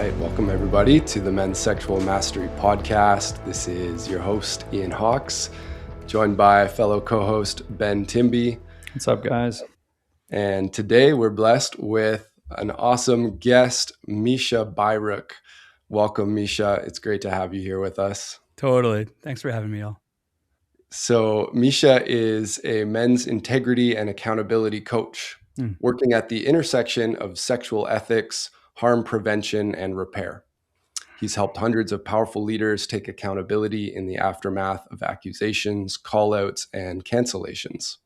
right, welcome everybody to the Men's Sexual Mastery Podcast. This is your host, Ian Hawks, joined by fellow co-host, Ben Timby. What's up, guys? And today we're blessed with an awesome guest, Mischa Byruck. Welcome, Mischa. It's great to have you here with us. Totally. Thanks for having me, y'all. So Mischa is a men's integrity and accountability coach, working at the intersection of sexual ethics, harm prevention, and repair. He's helped hundreds of powerful leaders take accountability in the aftermath of accusations, call-outs, and cancellations.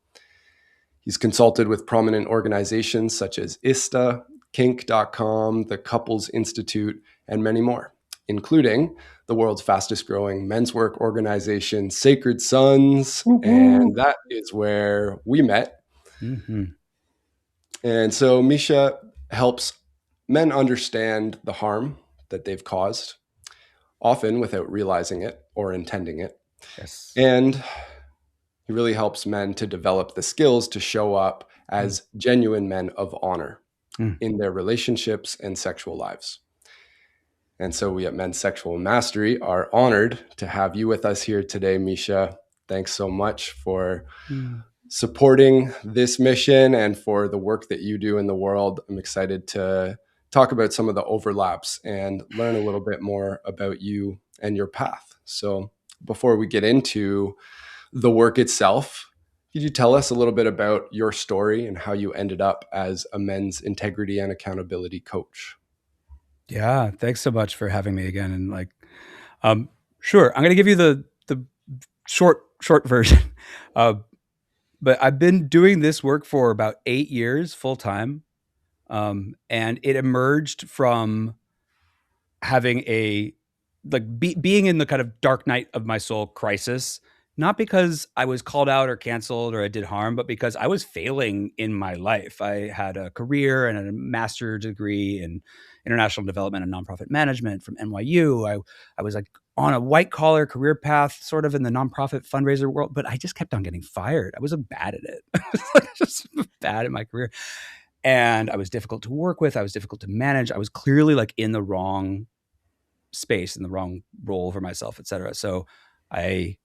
He's consulted with prominent organizations such as ISTA, Kink.com, the Couples Institute, and many more, including the world's fastest growing men's work organization, Sacred Sons. And that is where we met. And so Mischa helps men understand the harm that they've caused, often without realizing it or intending it. Yes. And he really helps men to develop the skills to show up as genuine men of honor in their relationships and sexual lives. And so we at Men's Sexual Mastery are honored to have you with us here today, Mischa. Thanks so much for supporting this mission and for the work that you do in the world. I'm excited to talk about some of the overlaps and learn a little bit more about you and your path. So before we get into the work itself, could you tell us a little bit about your story and how you ended up as a men's integrity and accountability coach? Yeah, thanks so much for having me again. And sure, I'm going to give you the short version. But I've been doing this work for about 8 years full time. And it emerged from having being in the kind of dark night of my soul crisis, not because I was called out or canceled or I did harm, but because I was failing in my life. I had a career and a master's degree in international development and nonprofit management from NYU. I was like on a white collar career path, sort of in the nonprofit fundraiser world, but I just kept on getting fired. I was bad at it. I was just bad at my career. And I was difficult to work with. I was difficult to manage. I was clearly like in the wrong space, in the wrong role for myself, et cetera. So I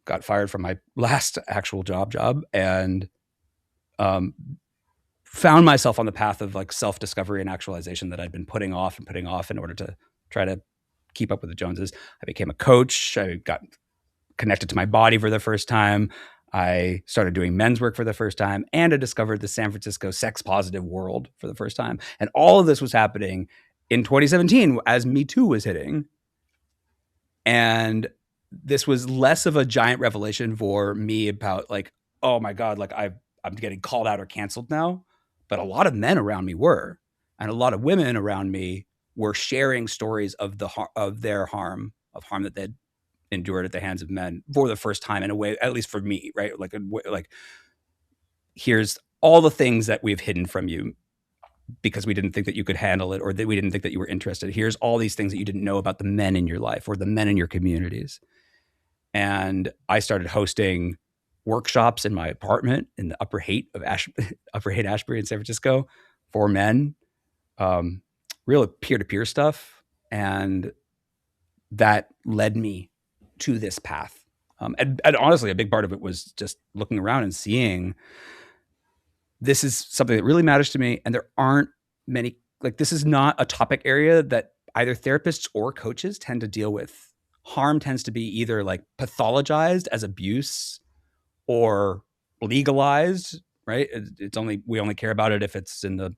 got fired from my last actual job and found myself on the path of like self-discovery and actualization that I'd been putting off in order to try to keep up with the Joneses. I became a coach. I got connected to my body for the first time. I started doing men's work for the first time, and I discovered the San Francisco sex positive world for the first time. And all of this was happening in 2017 as Me Too was hitting. And this was less of a giant revelation for me about like, oh my God, like I'm getting called out or canceled now. But a lot of men around me were, and a lot of women around me were sharing stories of their harm that they'd endured at the hands of men for the first time, in a way, at least for me, right? Like here's all the things that we've hidden from you because we didn't think that you could handle it, or that we didn't think that you were interested. Here's all these things that you didn't know about the men in your life or the men in your communities. And I started hosting workshops in my apartment in the Upper Haight Ashbury in San Francisco for men, real peer-to-peer stuff. And that led me to this path. And honestly, a big part of it was just looking around and seeing this is something that really matters to me. And there aren't many, like, this is not a topic area that either therapists or coaches tend to deal with. Harm tends to be either like pathologized as abuse or legalized, right? We only care about it if it's in the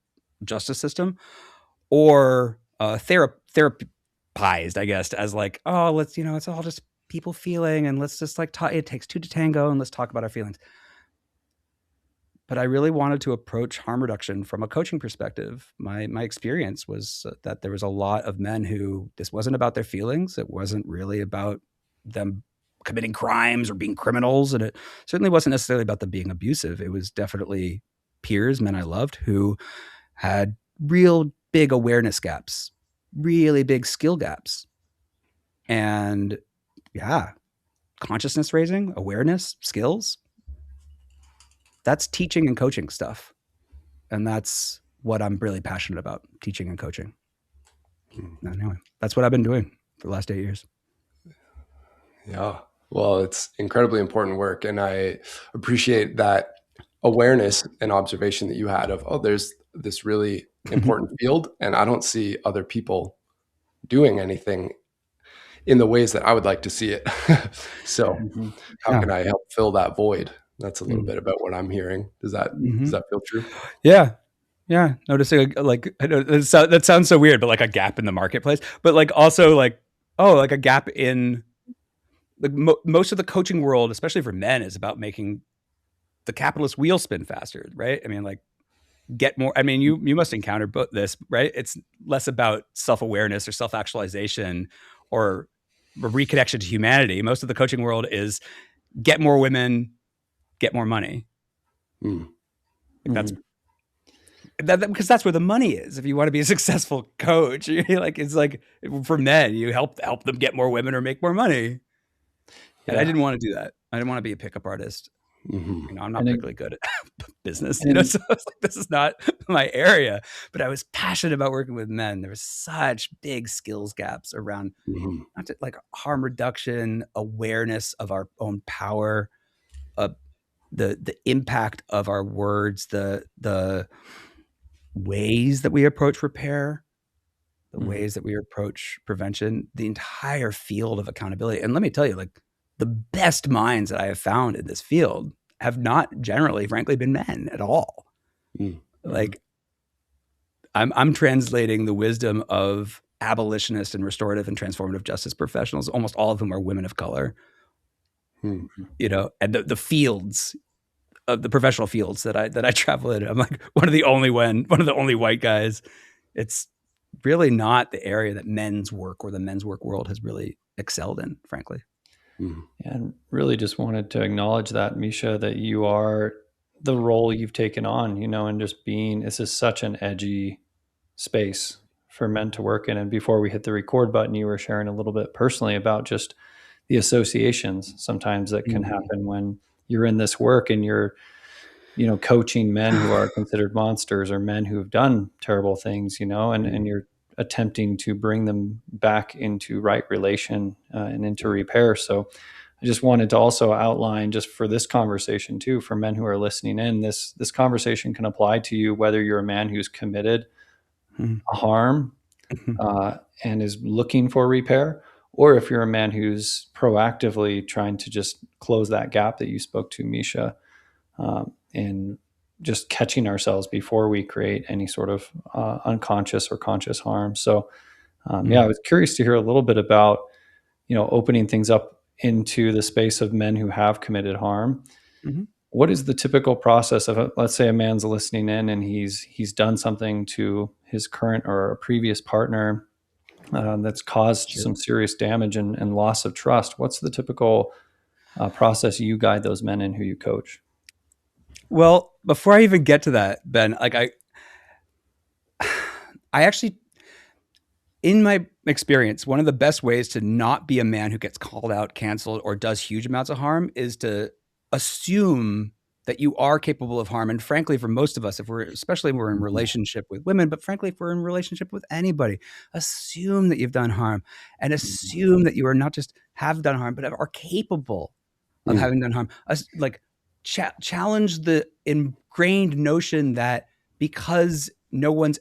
justice system, or therapized, I guess, as like, oh, let's, it's all just people feeling, and let's just like it takes two to tango, and let's talk about our feelings. But I really wanted to approach harm reduction from a coaching perspective. My experience was that there was a lot of men who this wasn't about their feelings. It wasn't really about them committing crimes or being criminals. And it certainly wasn't necessarily about them being abusive. It was definitely peers, men I loved, who had real big awareness gaps, really big skill gaps. And yeah, consciousness raising, awareness, skills. That's teaching and coaching stuff. And that's what I'm really passionate about, teaching and coaching. Anyway, that's what I've been doing for the last 8 years. Yeah. Well, it's incredibly important work. And I appreciate that awareness and observation that you had of, oh, there's this really important field, and I don't see other people doing anything in the ways that I would like to see it. So Mhm. how Yeah. can I help fill that void? That's a little Mm. bit about what I'm hearing. Does Mhm. that feel true? Yeah. Yeah. Noticing like, I know that sounds so weird, but like a gap in the marketplace, but like also like, oh, like a gap in like most of the coaching world, especially for men, is about making the capitalist wheel spin faster, right? I mean, like get more. I mean, you must encounter both this, right? It's less about self awareness or self actualization or a reconnection to humanity. Most of the coaching world is get more women, get more money. Mm. Like that's Mhm. because that's where the money is. If you want to be a successful coach, like it's like for men, you help them get more women or make more money. And I Yeah. didn't want to do that. I didn't want to be a pickup artist. Hmm. You know, I'm not And it, particularly good at business, you know, and so I was like, this is not my area, but I was passionate about working with men. There was such big skills gaps around Hmm. not just like harm reduction, awareness of our own power, uh, the impact of our words, the ways that we approach repair, the Mhm. ways that we approach prevention, the entire field of accountability. And let me tell you, like the best minds that I have found in this field have not generally, frankly, been men at all. Mm. Mhm. Like I'm translating the wisdom of abolitionist and restorative and transformative justice professionals. Almost all of whom are women of color, Mm. Mhm. you know, and the fields of the professional fields that I travel in. I'm like one of the only white guys. It's really not the area that men's work or the men's work world has really excelled in, frankly. Mm. And really just wanted to acknowledge that, Misha, that you are the role you've taken on, and just being, this is such an edgy space for men to work in. And before we hit the record button, you were sharing a little bit personally about just the associations sometimes that can Mm. happen when you're in this work and you're, coaching men who are considered monsters or men who have done terrible things, and you're attempting to bring them back into right relation and into repair. So I just wanted to also outline, just for this conversation too, for men who are listening in, this conversation can apply to you whether you're a man who's committed Mm. harm and is looking for repair, or if you're a man who's proactively trying to just close that gap that you spoke to, Misha, and just catching ourselves before we create any sort of unconscious or conscious harm. So, yeah, I Mm. was curious to hear a little bit about, opening things up into the space of men who have committed harm. Mhm. What is the typical process of, let's say a man's listening in and he's done something to his current or a previous partner that's caused Sure. some serious damage and loss of trust? What's the typical process you guide those men in who you coach? Well, before I even get to that, Ben, like I actually, in my experience, one of the best ways to not be a man who gets called out, canceled, or does huge amounts of harm is to assume that you are capable of harm. And frankly, for most of us, especially if we're in Mhm. relationship with women, but frankly, if we're in relationship with anybody, assume that you've done harm and Mhm. assume that you are not just have done harm, but are capable of Mm. having done harm. Like challenge the ingrained notion that because no one's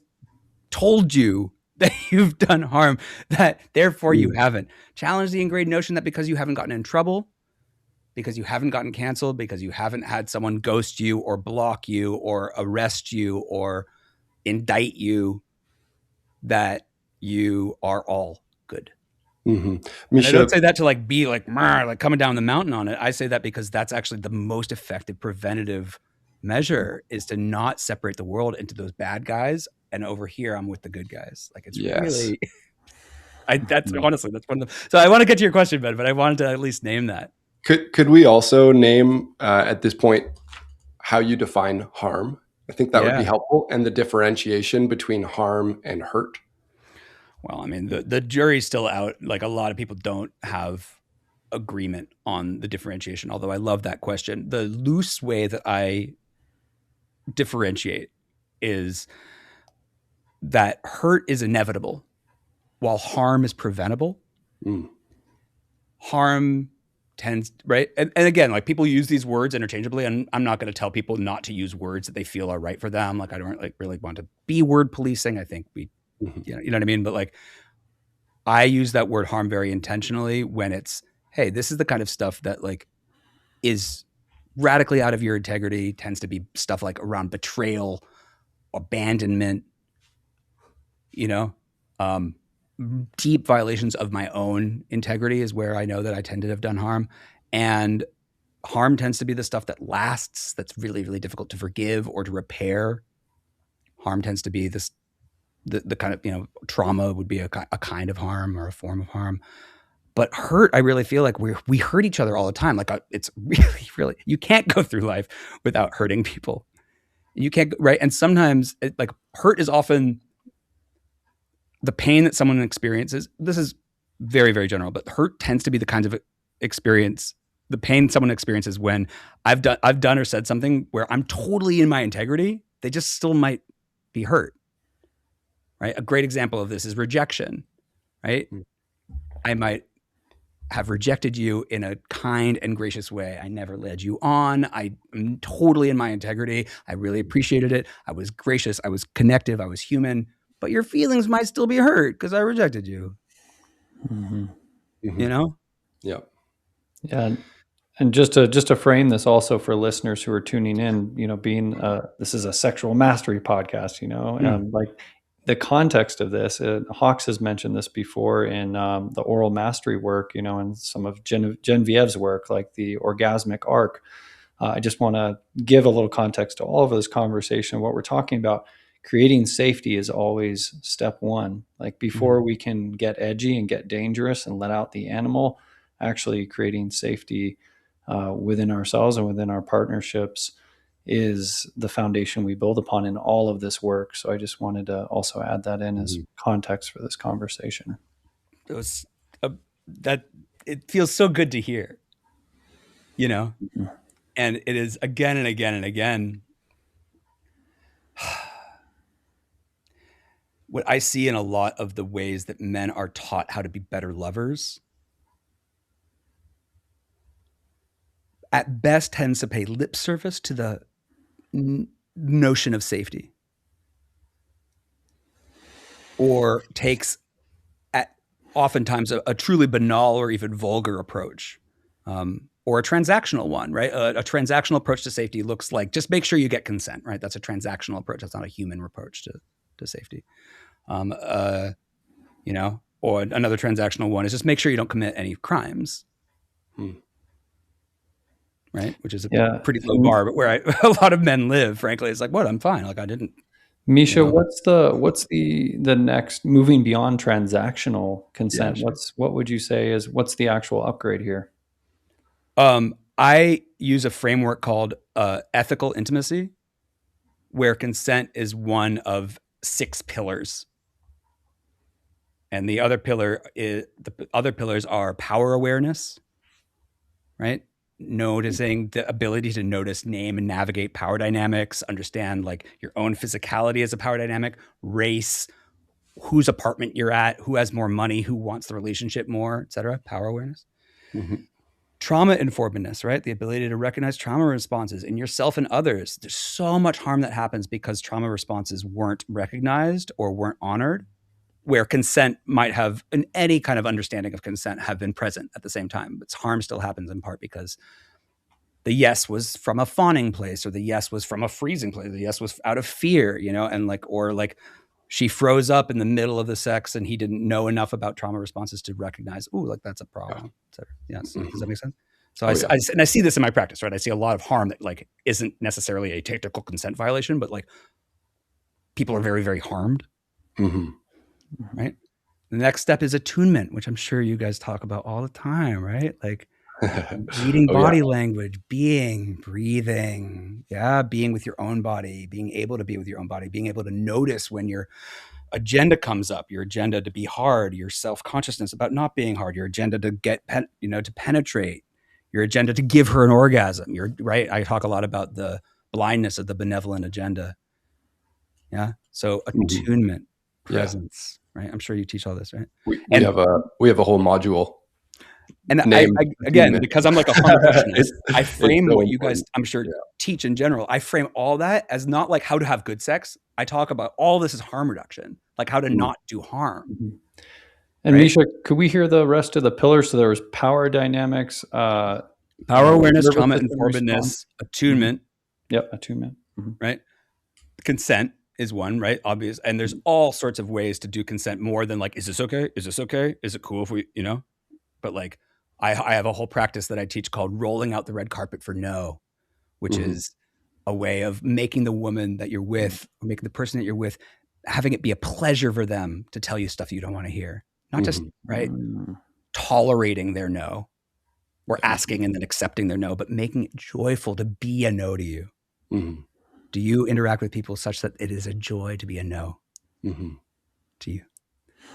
told you that you've done harm, that therefore you Mm. haven't. Challenge the ingrained notion that because you haven't gotten in trouble, because you haven't gotten canceled, because you haven't had someone ghost you or block you or arrest you or indict you, that you are all good. Hmm. And I don't Misha, say that to like be like, like coming down the mountain on it. I say that because that's actually the most effective preventative measure is to not separate the world into those bad guys. And over here, I'm with the good guys. Like it's yes. really, that's Mhm. honestly, that's one of the, so I want to get to your question, Ben, but I wanted to at least name that. Could we also name at this point how you define harm? I think that would be Yeah. helpful, and the differentiation between harm and hurt. Well, I mean, the jury's still out. Like a lot of people don't have agreement on the differentiation, although I love that question. The loose way that I differentiate is that hurt is inevitable. while harm is preventable, harm tends, right? And again, like people use these words interchangeably, and I'm not going to tell people not to use words that they feel are right for them. Like I don't like really want to be word policing. I think we, you know what I mean? But like I use that word harm very intentionally when it's, hey, this is the kind of stuff that like is radically out of your integrity, tends to be stuff like around betrayal, abandonment, you know, deep violations of my own integrity is where I know that I tend to have done harm. And harm tends to be the stuff that lasts, that's really, really difficult to forgive or to repair. Harm tends to be this, the kind of, you know, trauma would be a kind of harm or a form of harm. But hurt, I really feel like we hurt each other all the time. Like it's really, really, you can't go through life without hurting people. You can't, right? And sometimes like hurt is often the pain that someone experiences. This is very, very general, but hurt tends to be the kinds of experience, the pain someone experiences when I've done or said something where I'm totally in my integrity. They just still might be hurt, right? A great example of this is rejection, right? I might have rejected you in a kind and gracious way. I never led you on. I'm totally in my integrity. I really appreciated it. I was gracious. I was connective. I was human. But your feelings might still be hurt because I rejected you. You know? Yeah. Yeah. And just to frame this also for listeners who are tuning in, you know, being this is a sexual mastery podcast, you know, like the context of this, Hawks has mentioned this before in the oral mastery work, you know, and some of Genevieve's work, like the orgasmic arc. I just want to give a little context to all of this conversation. What we're talking about, creating safety is always step one. Like before we can get edgy and get dangerous and let out the animal, actually creating safety within ourselves and within our partnerships is the foundation we build upon in all of this work. So I just wanted to also add that in as context for this conversation. It was that it feels so good to hear, you know, and it is again and again and again. What I see in a lot of the ways that men are taught how to be better lovers at best tends to pay lip service to the notion of safety, or takes at oftentimes a truly banal or even vulgar approach, or a transactional one, right? A transactional approach to safety looks like just make sure you get consent, right? That's a transactional approach. That's not a human approach to safety. You know, or another transactional one is just make sure you don't commit any crimes. Right? Which is a pretty low bar, but where a lot of men live, frankly, it's like, what? I'm fine. Like I didn't. Mischa, you know? what's the next, moving beyond transactional consent? Yeah, sure. What would you say what's the actual upgrade here? I use a framework called ethical intimacy, where consent is one of 6 pillars. And the other pillars are power awareness, right? Noticing the ability to notice, name, and navigate power dynamics, understand like your own physicality as a power dynamic, race, whose apartment you're at, who has more money, who wants the relationship more, et cetera, power awareness. Trauma informedness, right? The ability to recognize trauma responses in yourself and others. There's so much harm that happens because trauma responses weren't recognized or weren't honored, where consent might have, in any kind of understanding of consent, have been present at the same time. But harm still happens in part because the yes was from a fawning place, or the yes was from a freezing place. The yes was out of fear, you know, and like, or like she froze up in the middle of the sex and he didn't know enough about trauma responses to recognize, oh, like that's a problem. Yes. Does that make sense? So I see this in my practice, right? I see a lot of harm that like isn't necessarily a technical consent violation, but like people are very, very harmed. Right. The next step is attunement, which I'm sure you guys talk about all the time, right? Like reading body language, breathing, being with your own body, being able to be with your own body, being able to notice when your agenda comes up, your agenda to be hard, your self-consciousness about not being hard, your agenda to get, to penetrate, your agenda to give her an orgasm. You're right. I talk a lot about the blindness of the benevolent agenda. Yeah. So attunement, presence, right? I'm sure you teach all this, right? We have a whole module. And again, because I'm like a harm reductionist, I frame so what you important. guys, I'm sure, teach in general. I frame all that as not like how to have good sex. I talk about all this is harm reduction, like how to not do harm. And right? Mischa, could we hear the rest of the pillars? So there was power dynamics, power awareness, nervous trauma system informedness, response. attunement. Yep, attunement. Right. Consent is one, right? Obvious. And there's all sorts of ways to do consent more than like, is this okay? Is this okay? Is it cool if we, but like I have a whole practice that I teach called rolling out the red carpet for no, which is a way of making the woman that you're with, or making the person that you're with, having it be a pleasure for them to tell you stuff you don't want to hear. Not just, right, tolerating their no or asking and then accepting their no, but making it joyful to be a no to you. Do you interact with people such that it is a joy to be a no to you?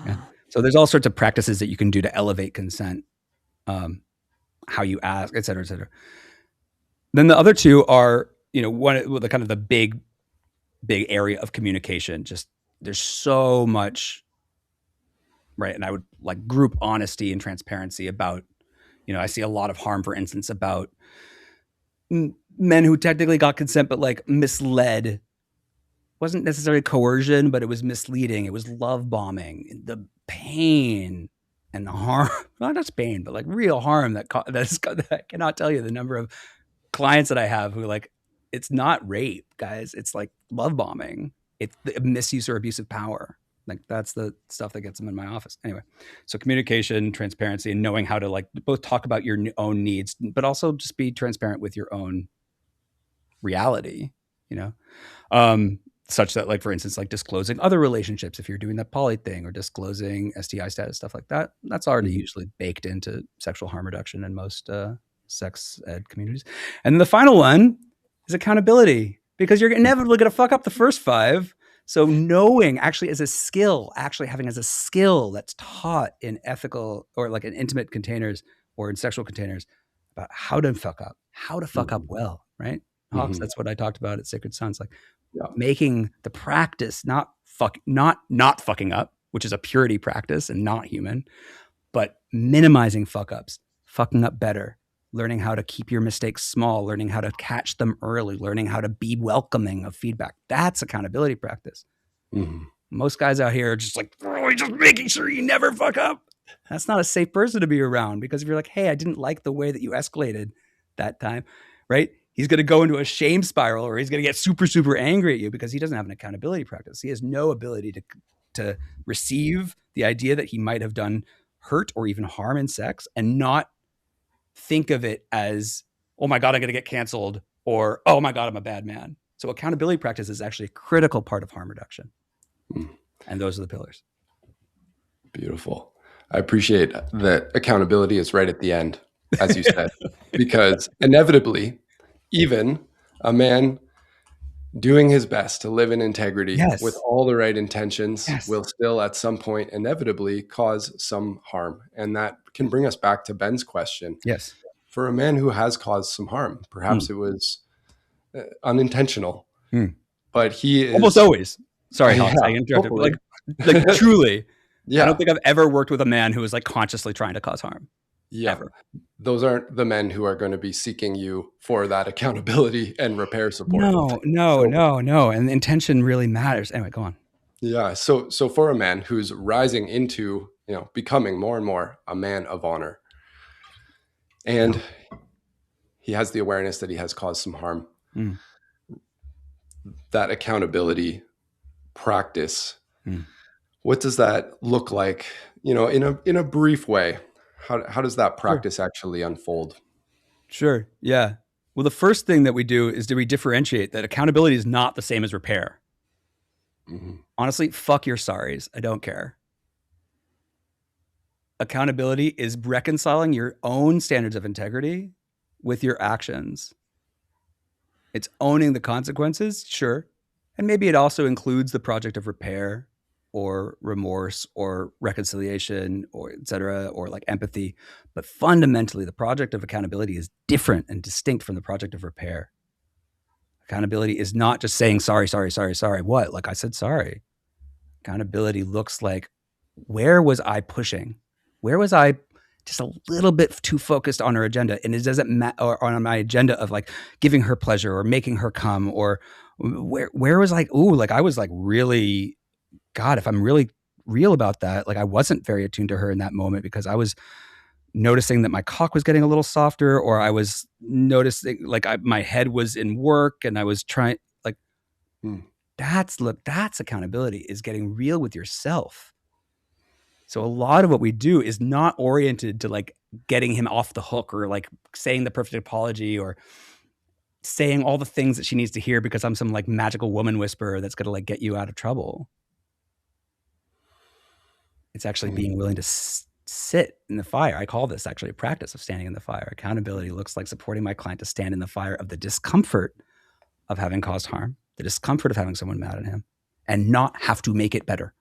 Yeah. So there's all sorts of practices that you can do to elevate consent, how you ask, et cetera, et cetera. Then the other two are, one the kind of the big area of communication. Just there's so much, right? And I would like group honesty and transparency about, I see a lot of harm, for instance, about men who technically got consent, but like misled. Wasn't necessarily coercion, but it was misleading. It was love bombing. The pain and the harm, not just pain, but like real harm that I cannot tell you the number of clients that I have who like, it's not rape, guys. It's like love bombing. It's the misuse or abuse of power. Like that's the stuff that gets them in my office. Anyway, so communication, transparency, and knowing how to like both talk about your own needs, but also just be transparent with your own reality, such that like, for instance, like disclosing other relationships, if you're doing that poly thing, or disclosing STI status, stuff like that, that's already usually baked into sexual harm reduction in most sex ed communities. And the final one is accountability, because you're inevitably going to fuck up the first five. So knowing actually as a skill, having as a skill that's taught in ethical or like in intimate containers or in sexual containers about how to fuck up well, right? Hawks, that's what I talked about at Sacred Sons, like making the practice not fucking up, which is a purity practice and not human, but minimizing fuck ups, fucking up better, learning how to keep your mistakes small, learning how to catch them early, learning how to be welcoming of feedback. That's accountability practice. Most guys out here are just like, just making sure you never fuck up. That's not a safe person to be around, because if you're like, hey, I didn't like the way that you escalated that time, right? He's going to go into a shame spiral, or he's going to get super, super angry at you because he doesn't have an accountability practice. He has no ability to receive the idea that he might have done hurt or even harm in sex and not think of it as, oh my God, I'm going to get canceled, or, oh my God, I'm a bad man. So accountability practice is actually a critical part of harm reduction. And those are the pillars. Beautiful. I appreciate that accountability is right at the end, as you said, because inevitably, even a man doing his best to live in integrity with all the right intentions will still at some point inevitably cause some harm. And that can bring us back to Ben's question. Yes. For a man who has caused some harm, perhaps it was unintentional, but he is almost always. Sorry, Hawks, I interrupted. Like truly, I don't think I've ever worked with a man who was like consciously trying to cause harm. Ever. Those aren't the men who are going to be seeking you for that accountability and repair support. No. And intention really matters. Anyway, go on. Yeah. So for a man who's rising into, becoming more and more a man of honor, and he has the awareness that he has caused some harm, that accountability practice, what does that look like, in a brief way? How does that practice actually unfold? Sure. Yeah. Well, the first thing that we do is we differentiate that accountability is not the same as repair. Honestly, fuck your sorries. I don't care. Accountability is reconciling your own standards of integrity with your actions. It's owning the consequences, sure. And maybe it also includes the project of repair or remorse or reconciliation or et cetera, or like empathy. But fundamentally, the project of accountability is different and distinct from the project of repair. Accountability is not just saying sorry. What? Like I said, sorry. Accountability looks like where was I pushing? Where was I just a little bit too focused on her agenda? And it doesn't or on my agenda of like giving her pleasure or making her come, or where was like, ooh, like I was like really, God, if I'm really real about that, like I wasn't very attuned to her in that moment because I was noticing that my cock was getting a little softer, or I was noticing like my head was in work and I was trying like, that's accountability, is getting real with yourself. So a lot of what we do is not oriented to like getting him off the hook or like saying the perfect apology or saying all the things that she needs to hear because I'm some like magical woman whisperer that's going to like get you out of trouble. It's actually being willing to sit in the fire. I call this actually a practice of standing in the fire. Accountability looks like supporting my client to stand in the fire of the discomfort of having caused harm, the discomfort of having someone mad at him, and not have to make it better.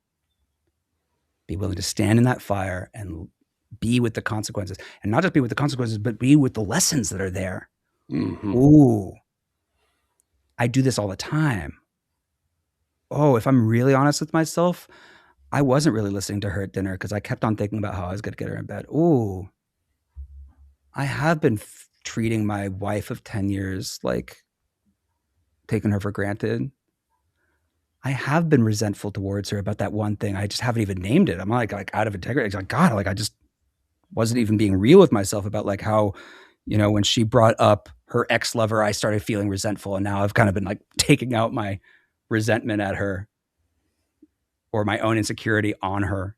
Be willing to stand in that fire and be with the consequences, and not just be with the consequences, but be with the lessons that are there. Mm-hmm. Ooh, I do this all the time. Oh, if I'm really honest with myself, I wasn't really listening to her at dinner because I kept on thinking about how I was going to get her in bed. Ooh, I have been treating my wife of 10 years like taking her for granted. I have been resentful towards her about that one thing. I just haven't even named it. I'm like out of integrity. It's like, God, like I just wasn't even being real with myself about like how, you know, when she brought up her ex-lover, I started feeling resentful. And now I've kind of been like taking out my resentment at her or my own insecurity on her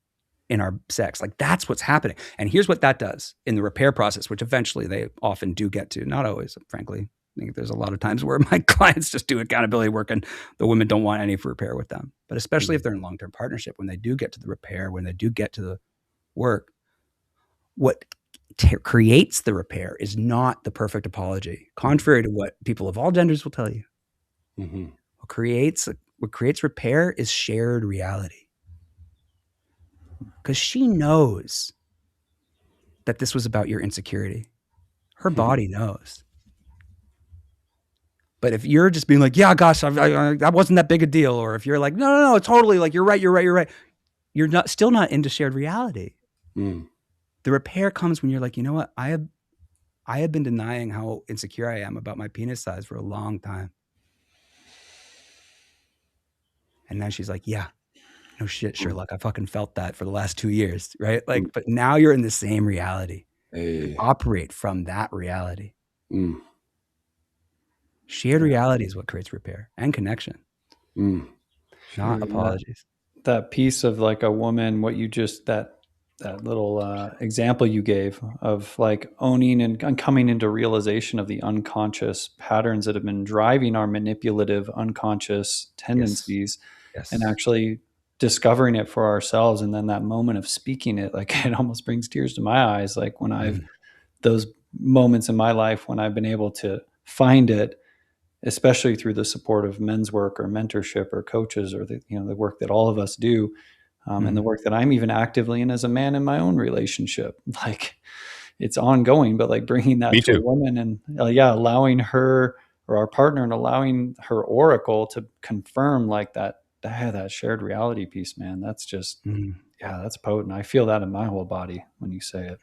in our sex. Like that's what's happening. And here's what that does in the repair process, which eventually they often do get to, not always, frankly. I think there's a lot of times where my clients just do accountability work and the women don't want any repair with them. But especially if they're in long-term partnership, when they do get to the repair, when they do get to the work, what creates the repair is not the perfect apology, contrary to what people of all genders will tell you. Mm-hmm. What creates repair is shared reality. Because she knows that this was about your insecurity. Her body knows. But if you're just being like, yeah, gosh, that wasn't that big a deal. Or if you're like, no, totally. Like, you're right. You're still not into shared reality. Mm. The repair comes when you're like, you know what? I have been denying how insecure I am about my penis size for a long time. And now she's like, yeah, no shit, Sherlock. I fucking felt that for the last 2 years. Right. Like, but now you're in the same reality. Hey. Operate from that reality. Mm. Shared reality is what creates repair and connection, not apologies. That piece of like a woman, what you just, that little example you gave of like owning and coming into realization of the unconscious patterns that have been driving our manipulative unconscious tendencies. Yes. And actually discovering it for ourselves. And then that moment of speaking it, like it almost brings tears to my eyes. Like when I've, those moments in my life when I've been able to find it, especially through the support of men's work or mentorship or coaches or the work that all of us do, and the work that I'm even actively in as a man in my own relationship. Like it's ongoing, but like bringing that to a woman and allowing her or our partner and allowing her oracle to confirm like that shared reality piece, man. That's just, that's potent. I feel that in my whole body when you say it.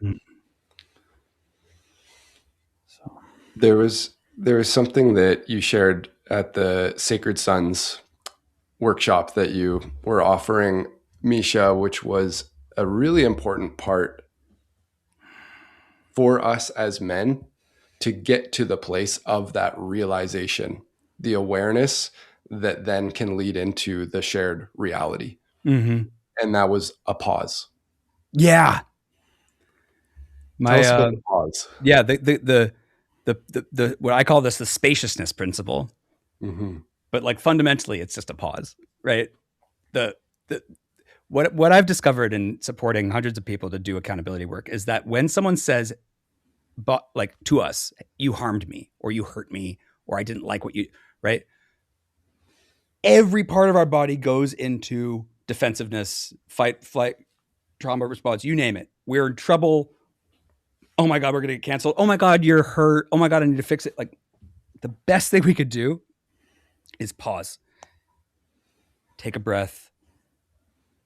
So there was something that you shared at the Sacred Sons workshop that you were offering, Mischa, which was a really important part for us as men to get to the place of that realization, the awareness that then can lead into the shared reality. Mm-hmm. And that was a pause. Yeah. Tell us about the pause. Yeah. The what I call this the spaciousness principle, but like fundamentally it's just a pause, right? What I've discovered in supporting hundreds of people to do accountability work is that when someone says, but like to us, you harmed me or you hurt me or I didn't like what you, right? Every part of our body goes into defensiveness, fight, flight, trauma response, you name it. We're in trouble. Oh my God, we're going to get canceled. Oh my God, you're hurt. Oh my God, I need to fix it. Like the best thing we could do is pause, take a breath,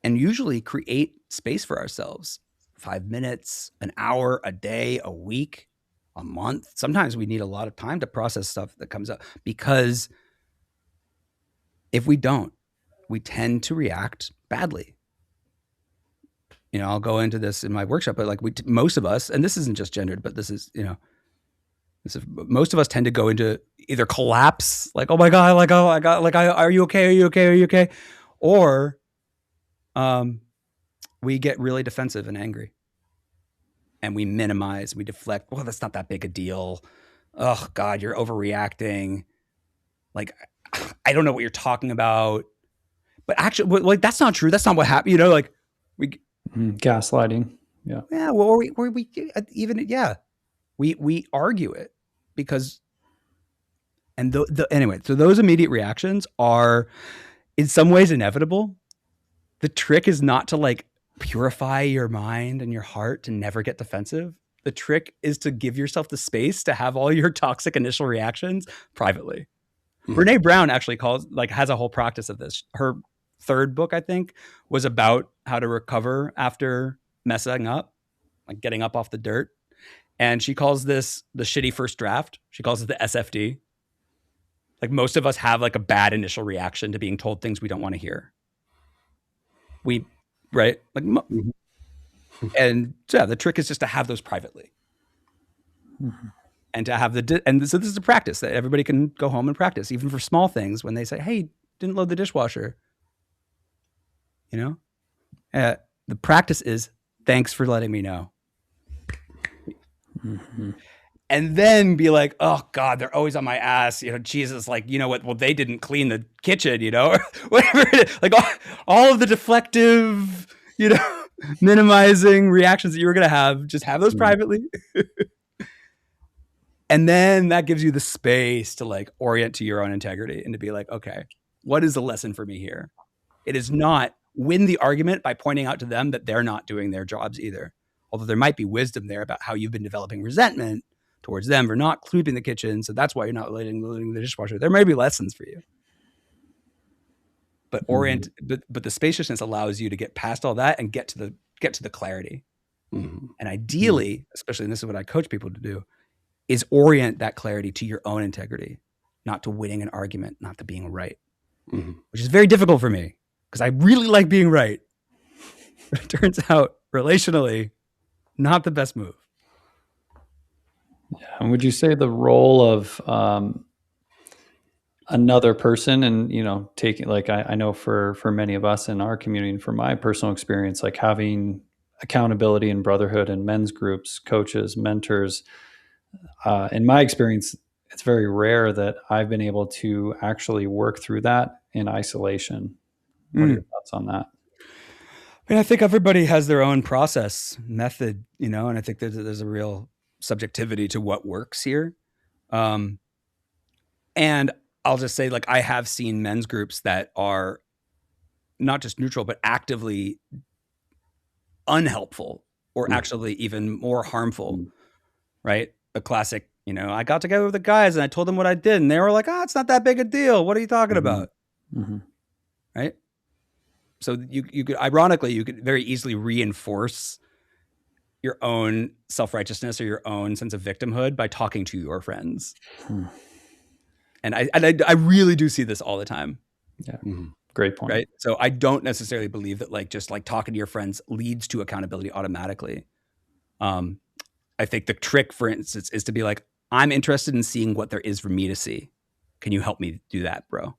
and usually create space for ourselves. 5 minutes, an hour, a day, a week, a month. Sometimes we need a lot of time to process stuff that comes up, because if we don't, we tend to react badly. I'll go into this in my workshop, but like most of us, and this isn't just gendered, but this is, most of us tend to go into either collapse, like, oh my God, like, oh, I got, like, are you okay? Are you okay? Are you okay? Or, we get really defensive and angry, and we minimize, we deflect. Well, that's not that big a deal. Oh God, you're overreacting. Like, I don't know what you're talking about, but actually, like, that's not true. That's not what happened. Like we gaslighting. Yeah. Yeah. Well, or we even, yeah, we argue it because, and anyway, so those immediate reactions are in some ways inevitable. The trick is not to like purify your mind and your heart to never get defensive. The trick is to give yourself the space to have all your toxic initial reactions privately. Brene Brown actually has a whole practice of this. Her third book, I think, was about how to recover after messing up, like getting up off the dirt. And she calls this the shitty first draft. She calls it the SFD. Like, most of us have like a bad initial reaction to being told things we don't want to hear. Right? Like, and yeah, the trick is just to have those privately. And to have and so this is a practice that everybody can go home and practice, even for small things. When they say, hey, didn't load the dishwasher, the practice is, thanks for letting me know. And then be like, oh God, they're always on my ass. Jesus, like, you know what? Well, they didn't clean the kitchen, or whatever it is. Like, all of the deflective, minimizing reactions that you were going to have, just have those privately. And then that gives you the space to like orient to your own integrity and to be like, okay, what is the lesson for me here? It is not win the argument by pointing out to them that they're not doing their jobs either. Although there might be wisdom there about how you've been developing resentment towards them for not cleaning the kitchen. So that's why you're not loading the dishwasher. There may be lessons for you. But but the spaciousness allows you to get past all that and get to the clarity. And ideally, especially, and this is what I coach people to do, is orient that clarity to your own integrity, not to winning an argument, not to being right, which is very difficult for me because I really like being right. But it turns out relationally, not the best move. Yeah. And would you say the role of another person, and taking, like, I know for many of us in our community, and from my personal experience, like having accountability and brotherhood and men's groups, coaches, mentors, in my experience, it's very rare that I've been able to actually work through that in isolation. What are your thoughts on that? I mean, I think everybody has their own process method, and I think there's a real subjectivity to what works here. And I'll just say, like, I have seen men's groups that are not just neutral, but actively unhelpful or actually even more harmful, right? The classic, I got together with the guys and I told them what I did, and they were like, it's not that big a deal. What are you talking about? Right? So you could, ironically, you could very easily reinforce your own self-righteousness or your own sense of victimhood by talking to your friends. And I really do see this all the time. Yeah. Great point. Right. So I don't necessarily believe that like just like talking to your friends leads to accountability automatically. I think the trick, for instance, is to be like, I'm interested in seeing what there is for me to see. Can you help me do that, bro?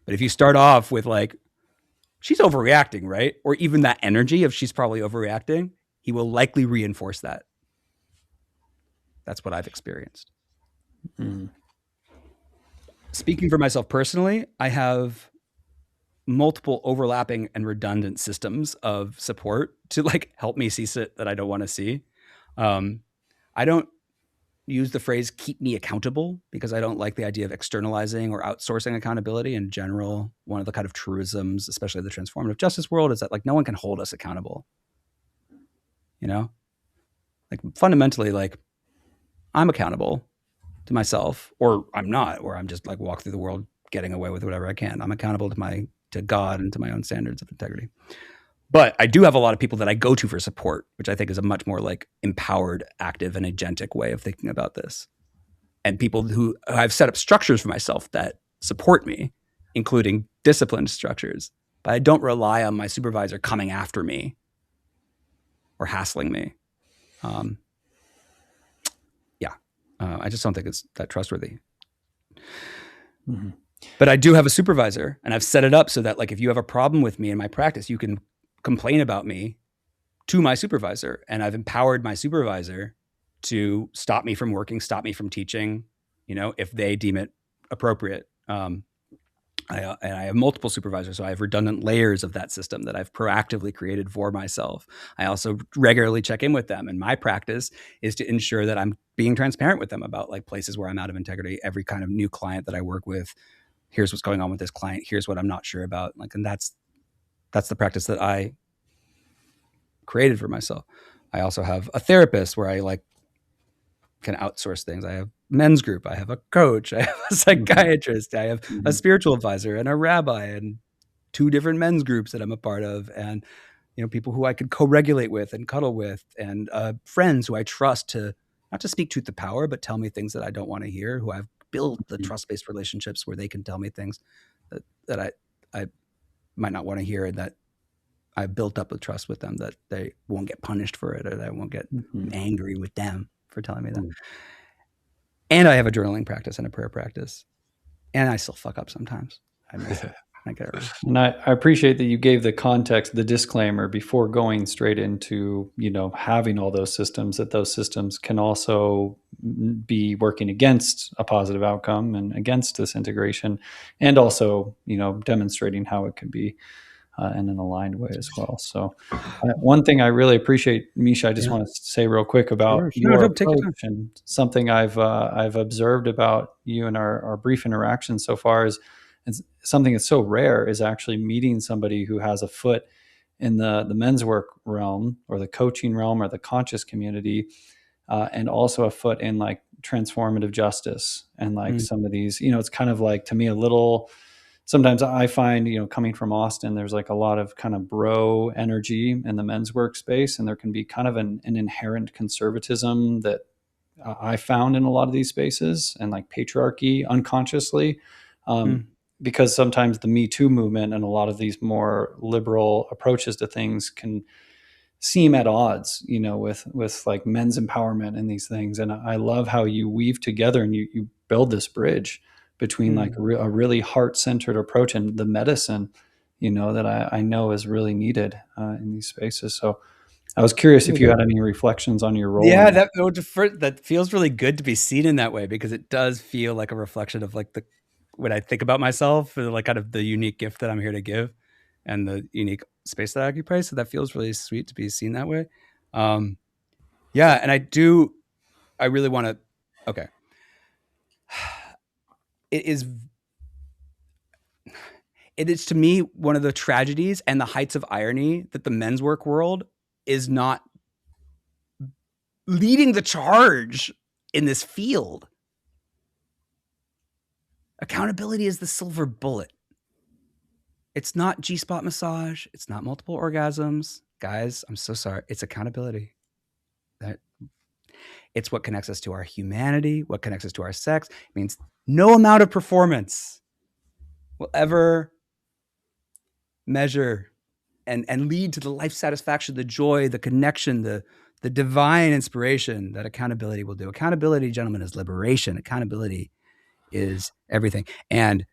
But if you start off with like, she's overreacting, right? Or even that energy of she's probably overreacting, he will likely reinforce that. That's what I've experienced. Speaking for myself personally, I have multiple overlapping and redundant systems of support to like help me see shit that I don't want to see. I don't use the phrase keep me accountable because I don't like the idea of externalizing or outsourcing accountability in general. One of the kind of truisms, especially the transformative justice world, is that like no one can hold us accountable. Like fundamentally, like I'm accountable to myself, or I'm not, or I'm just like walk through the world getting away with whatever I can. I'm accountable to God and to my own standards of integrity. But I do have a lot of people that I go to for support, which I think is a much more like empowered, active, and agentic way of thinking about this. And people who I've set up structures for myself that support me, including disciplined structures. But I don't rely on my supervisor coming after me or hassling me. I just don't think it's that trustworthy. Mm-hmm. But I do have a supervisor, and I've set it up so that like if you have a problem with me in my practice, you can complain about me to my supervisor, and I've empowered my supervisor to stop me from working, stop me from teaching, if they deem it appropriate. I have multiple supervisors, so I have redundant layers of that system that I've proactively created for myself. I also regularly check in with them, and my practice is to ensure that I'm being transparent with them about like places where I'm out of integrity. Every kind of new client that I work with, here's what's going on with this client. Here's what I'm not sure about. And that's the practice that I created for myself. I also have a therapist where I like can outsource things. I have men's group. I have a coach. I have a psychiatrist. I have a spiritual advisor and a rabbi and 2 different men's groups that I'm a part of. And, people who I could co-regulate with and cuddle with, and friends who I trust to not to speak truth to power, but tell me things that I don't want to hear, who I've built the trust-based relationships where they can tell me things that I might not want to hear, and that I built up a trust with them that they won't get punished for it, or that I won't get angry with them for telling me that. And I have a journaling practice and a prayer practice, and I still fuck up sometimes. I get it right. And I appreciate that you gave the context, the disclaimer before going straight into, having all those systems, that those systems can also be working against a positive outcome and against disintegration, and also, demonstrating how it can be in an aligned way as well. So one thing I really appreciate, Mischa, I just want to say real quick about your approach, and something I've observed about you and our brief interaction so far is something that's so rare is actually meeting somebody who has a foot in the men's work realm, or the coaching realm, or the conscious community, and also a foot in like transformative justice and like some of these, it's kind of like, to me, a little. Sometimes I find, coming from Austin, there's like a lot of kind of bro energy in the men's workspace, and there can be kind of an inherent conservatism that I found in a lot of these spaces, and like patriarchy unconsciously, because sometimes the Me Too movement and a lot of these more liberal approaches to things can seem at odds, with like men's empowerment and these things. And I love how you weave together and you build this bridge between like a really heart-centered approach and the medicine, that I know is really needed in these spaces. So I was curious if you had any reflections on your role. Yeah, that feels really good to be seen in that way, because it does feel like a reflection of like when I think about myself, like kind of the unique gift that I'm here to give and the unique space that I occupy. So that feels really sweet to be seen that way. Yeah. And I really want to, okay. It is to me one of the tragedies and the heights of irony that the men's work world is not leading the charge in this field. Accountability is the silver bullet. It's not G-spot massage. It's not multiple orgasms. Guys, I'm so sorry. It's accountability. It's what connects us to our humanity, what connects us to our sex. It means no amount of performance will ever measure and lead to the life satisfaction, the joy, the connection, the divine inspiration that accountability will do. Accountability, gentlemen, is liberation. Accountability is everything. And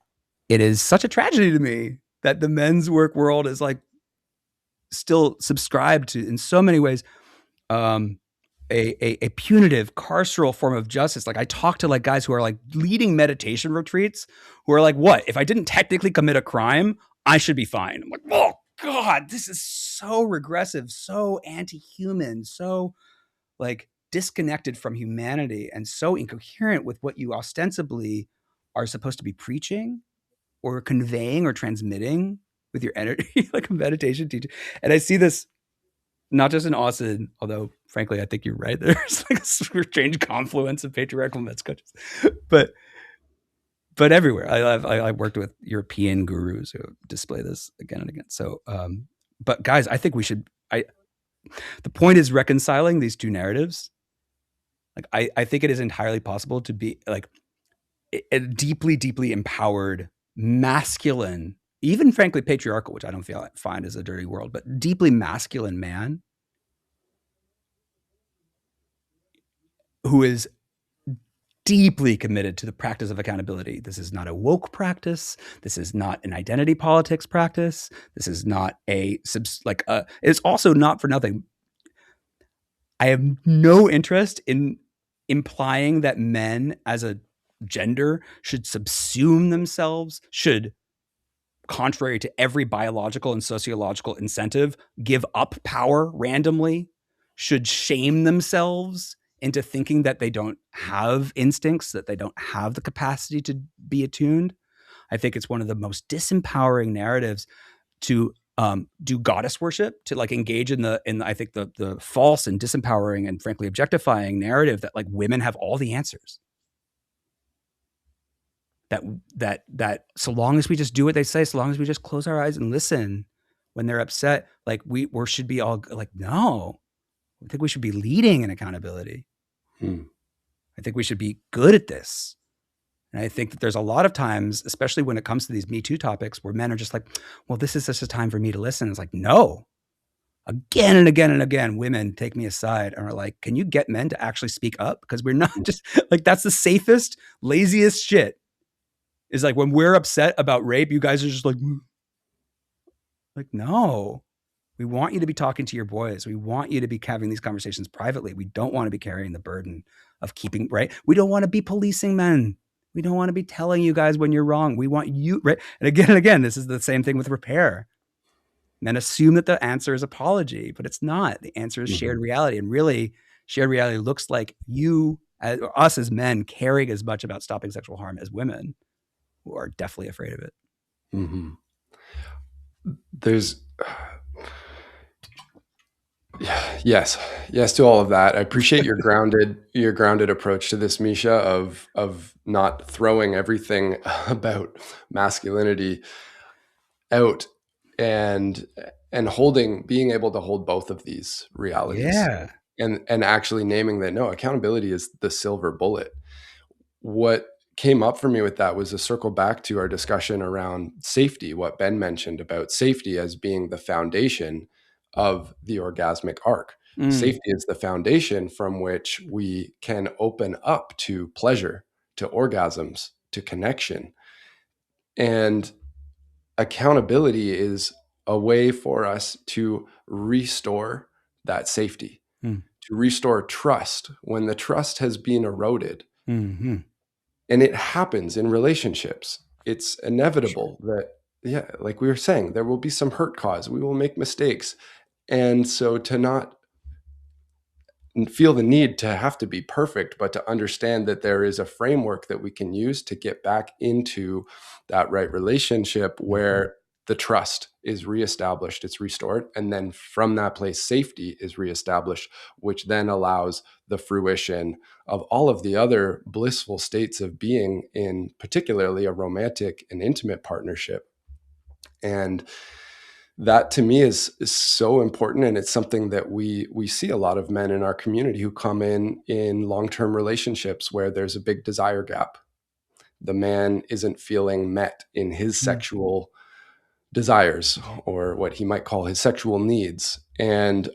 it is such a tragedy to me that the men's work world is like still subscribed to, in so many ways, a punitive carceral form of justice. Like I talk to like guys who are like leading meditation retreats who are like, what? If I didn't technically commit a crime, I should be fine. I'm like, oh God, this is so regressive, so anti-human, so like disconnected from humanity, and so incoherent with what you ostensibly are supposed to be preaching or conveying or transmitting with your energy, like a meditation teacher. And I see this not just in Austin, although frankly, I think you're right. There's like a strange confluence of patriarchal men's coaches, but everywhere. I worked with European gurus who display this again and again. So, but guys, I think we should. The point is reconciling these two narratives. Like I think it is entirely possible to be like a deeply, deeply empowered, masculine, even frankly patriarchal, which I don't find as a dirty world, but deeply masculine man who is deeply committed to the practice of accountability. This is not a woke practice. This is not an identity politics practice. This is not it's also not for nothing. I have no interest in implying that men as a gender should subsume themselves, should, contrary to every biological and sociological incentive, give up power randomly, should shame themselves into thinking that they don't have instincts, that they don't have the capacity to be attuned. I think it's one of the most disempowering narratives to do goddess worship, to like engage in I think the false and disempowering and frankly objectifying narrative that like women have all the answers. That so long as we just do what they say, so long as we just close our eyes and listen when they're upset, like we should be all like, no, I think we should be leading in accountability. I think we should be good at this. And I think that there's a lot of times, especially when it comes to these Me Too topics, where men are just like, well, this is just a time for me to listen. It's like, no. Again and again and again, women take me aside and are like, can you get men to actually speak up? Because we're not just like, that's the safest, laziest shit. Is like when we're upset about rape, you guys are just like, no. We want you to be talking to your boys. We want you to be having these conversations privately. We don't want to be carrying the burden of keeping, right? We don't want to be policing men. We don't want to be telling you guys when you're wrong. We want you, right? And again, this is the same thing with repair. Men assume that the answer is apology, but it's not. The answer is shared reality. And really, shared reality looks like us as men caring as much about stopping sexual harm as women who are definitely afraid of it. Mm-hmm. There's yes to all of that. I appreciate your grounded approach to this, Mischa, of not throwing everything about masculinity out and being able to hold both of these realities. Yeah. And actually naming that, no, accountability is the silver bullet. What came up for me with that was a circle back to our discussion around safety, what Ben mentioned about safety as being the foundation of the orgasmic arc. Safety is the foundation from which we can open up to pleasure, to orgasms, to connection. And accountability is a way for us to restore that safety, to restore trust when the trust has been eroded. Mm-hmm. And it happens in relationships. It's inevitable that, like we were saying, there will be some hurt caused. We will make mistakes. And so to not feel the need to have to be perfect, but to understand that there is a framework that we can use to get back into that right relationship where the trust is reestablished, it's restored. And then from that place, safety is reestablished, which then allows the fruition of all of the other blissful states of being in particularly a romantic and intimate partnership. And that to me is so important. And it's something that we see a lot of men in our community who come in long-term relationships where there's a big desire gap. The man isn't feeling met in his sexual desires or what he might call his sexual needs. And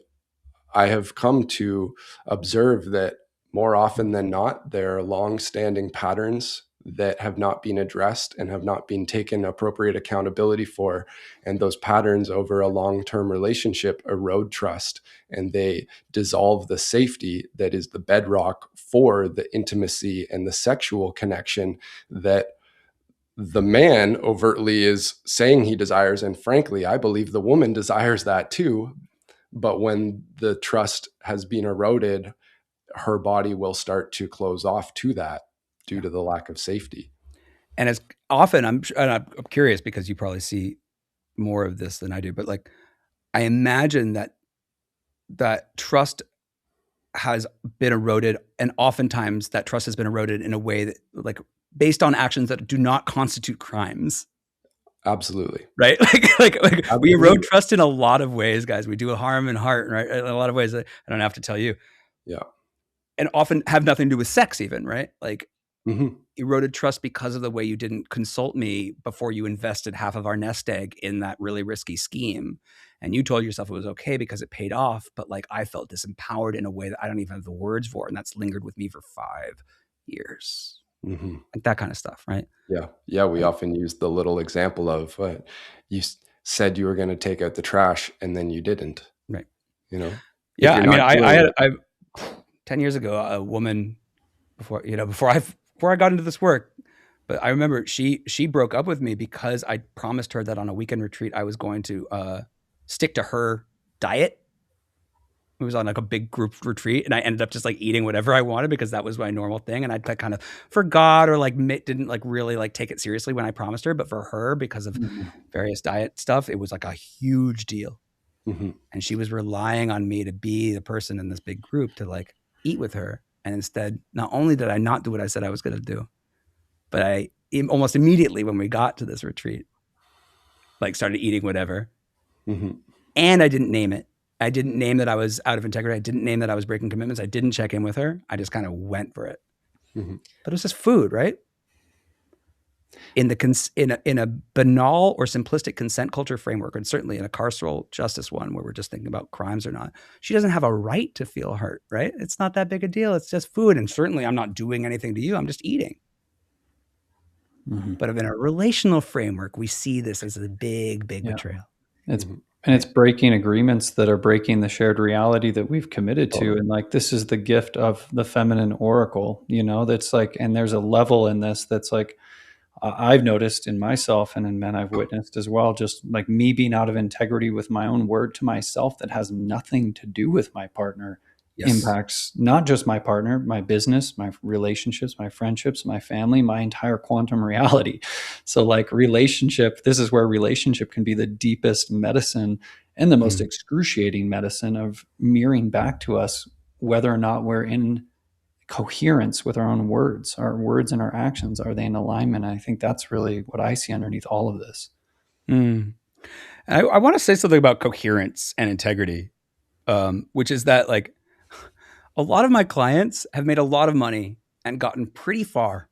I have come to observe that more often than not, there are long-standing patterns that have not been addressed and have not been taken appropriate accountability for. And those patterns over a long-term relationship erode trust, and they dissolve the safety that is the bedrock for the intimacy and the sexual connection that the man overtly is saying he desires. And frankly, I believe the woman desires that too. But when the trust has been eroded, her body will start to close off to that due to the lack of safety. And as often, I'm curious because you probably see more of this than I do, but like, I imagine that trust has been eroded, and oftentimes that trust has been eroded in a way that, like, based on actions that do not constitute crimes. Absolutely. right? Like we erode Absolutely. trust in a lot of ways, guys. We do harm in heart, right? In a lot of ways that I don't have to tell you, Yeah. and often have nothing to do with sex, even, right? Like Hmm. eroded trust because of the way you didn't consult me before you invested half of our nest egg in that really risky scheme. And you told yourself it was okay because it paid off. But like I felt disempowered in a way that I don't even have the words for. And that's lingered with me for 5 years. Hmm. Like that kind of stuff, right? Yeah. Yeah. We Like, often use the little example of you said you were going to take out the trash and then you didn't, right. you know, if Yeah. you're I mean, not I doing had, it. 10 years ago, a woman before I got into this work, but I remember she broke up with me because I promised her that on a weekend retreat I was going to stick to her diet. It was on like a big group retreat, and I ended up just like eating whatever I wanted because that was my normal thing, and I'd like kind of forgot or like didn't like really like take it seriously when I promised her. But for her, because of various diet stuff, it was like a huge deal, Hmm. and she was relying on me to be the person in this big group to like eat with her. And instead, not only did I not do what I said I was going to do, but almost immediately when we got to this retreat, like started eating whatever. Hmm. And I didn't name it. I didn't name that I was out of integrity. I didn't name that I was breaking commitments. I didn't check in with her. I just kind of went for it. Hmm. But it was just food, right? In a banal or simplistic consent culture framework, and certainly in a carceral justice one where we're just thinking about crimes or not, she doesn't have a right to feel hurt, right? It's not that big a deal. It's just food. And certainly I'm not doing anything to you. I'm just eating. Mm-hmm. But in a relational framework, we see this as a big, big betrayal. It's Hmm. and it's breaking agreements that are breaking the shared reality that we've committed to. Totally. And like this is the gift of the feminine oracle, that's like, and there's a level in this that's like I've noticed in myself and in men I've witnessed as well, just like me being out of integrity with my own word to myself that has nothing to do with my partner Yes. impacts not just my partner, my business, my relationships, my friendships, my family, my entire quantum reality. So like relationship, this is where relationship can be the deepest medicine and the most excruciating medicine of mirroring back to us whether or not we're in coherence with our own words. Our words and our actions, are they in alignment? And I think that's really what I see underneath all of this. Mm. I want to say something about coherence and integrity, which is that like a lot of my clients have made a lot of money and gotten pretty far